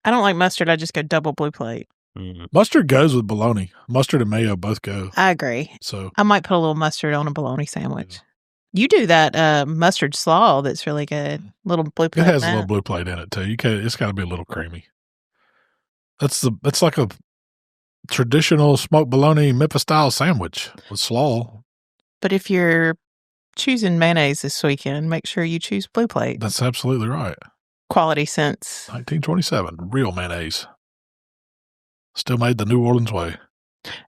I don't like mustard. I just go double Blue Plate. Mm-hmm. Mustard goes with bologna. Mustard and mayo both go. I agree. So I might put a little mustard on a bologna sandwich. Yeah. You do that mustard slaw that's really good. Little Blue Plate. It has a little Blue Plate in it too. It's got to be a little creamy. It's like a traditional smoked bologna Memphis style sandwich with slaw. But if you're choosing mayonnaise this weekend, make sure you choose Blue Plate. That's absolutely right. Quality since 1927. Real mayonnaise. Still made the New Orleans way.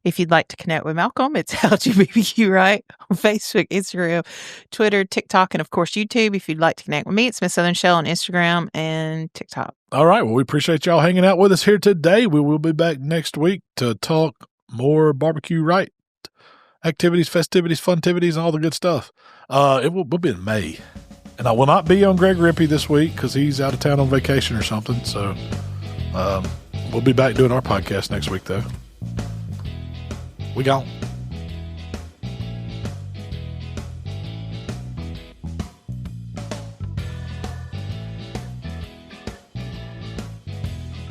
If you'd like to connect with Malcom, it's HowToBBQRight on Facebook, Instagram, Twitter, TikTok, and of course YouTube. If you'd like to connect with me, it's Miss Southern Shell on Instagram and TikTok. All right. Well, we appreciate y'all hanging out with us here today. We will be back next week to talk more barbecue right activities, festivities, funtivities, and all the good stuff. We'll be in May. And I will not be on Greg Rippey this week because he's out of town on vacation or something. So we'll be back doing our podcast next week, though. We gone.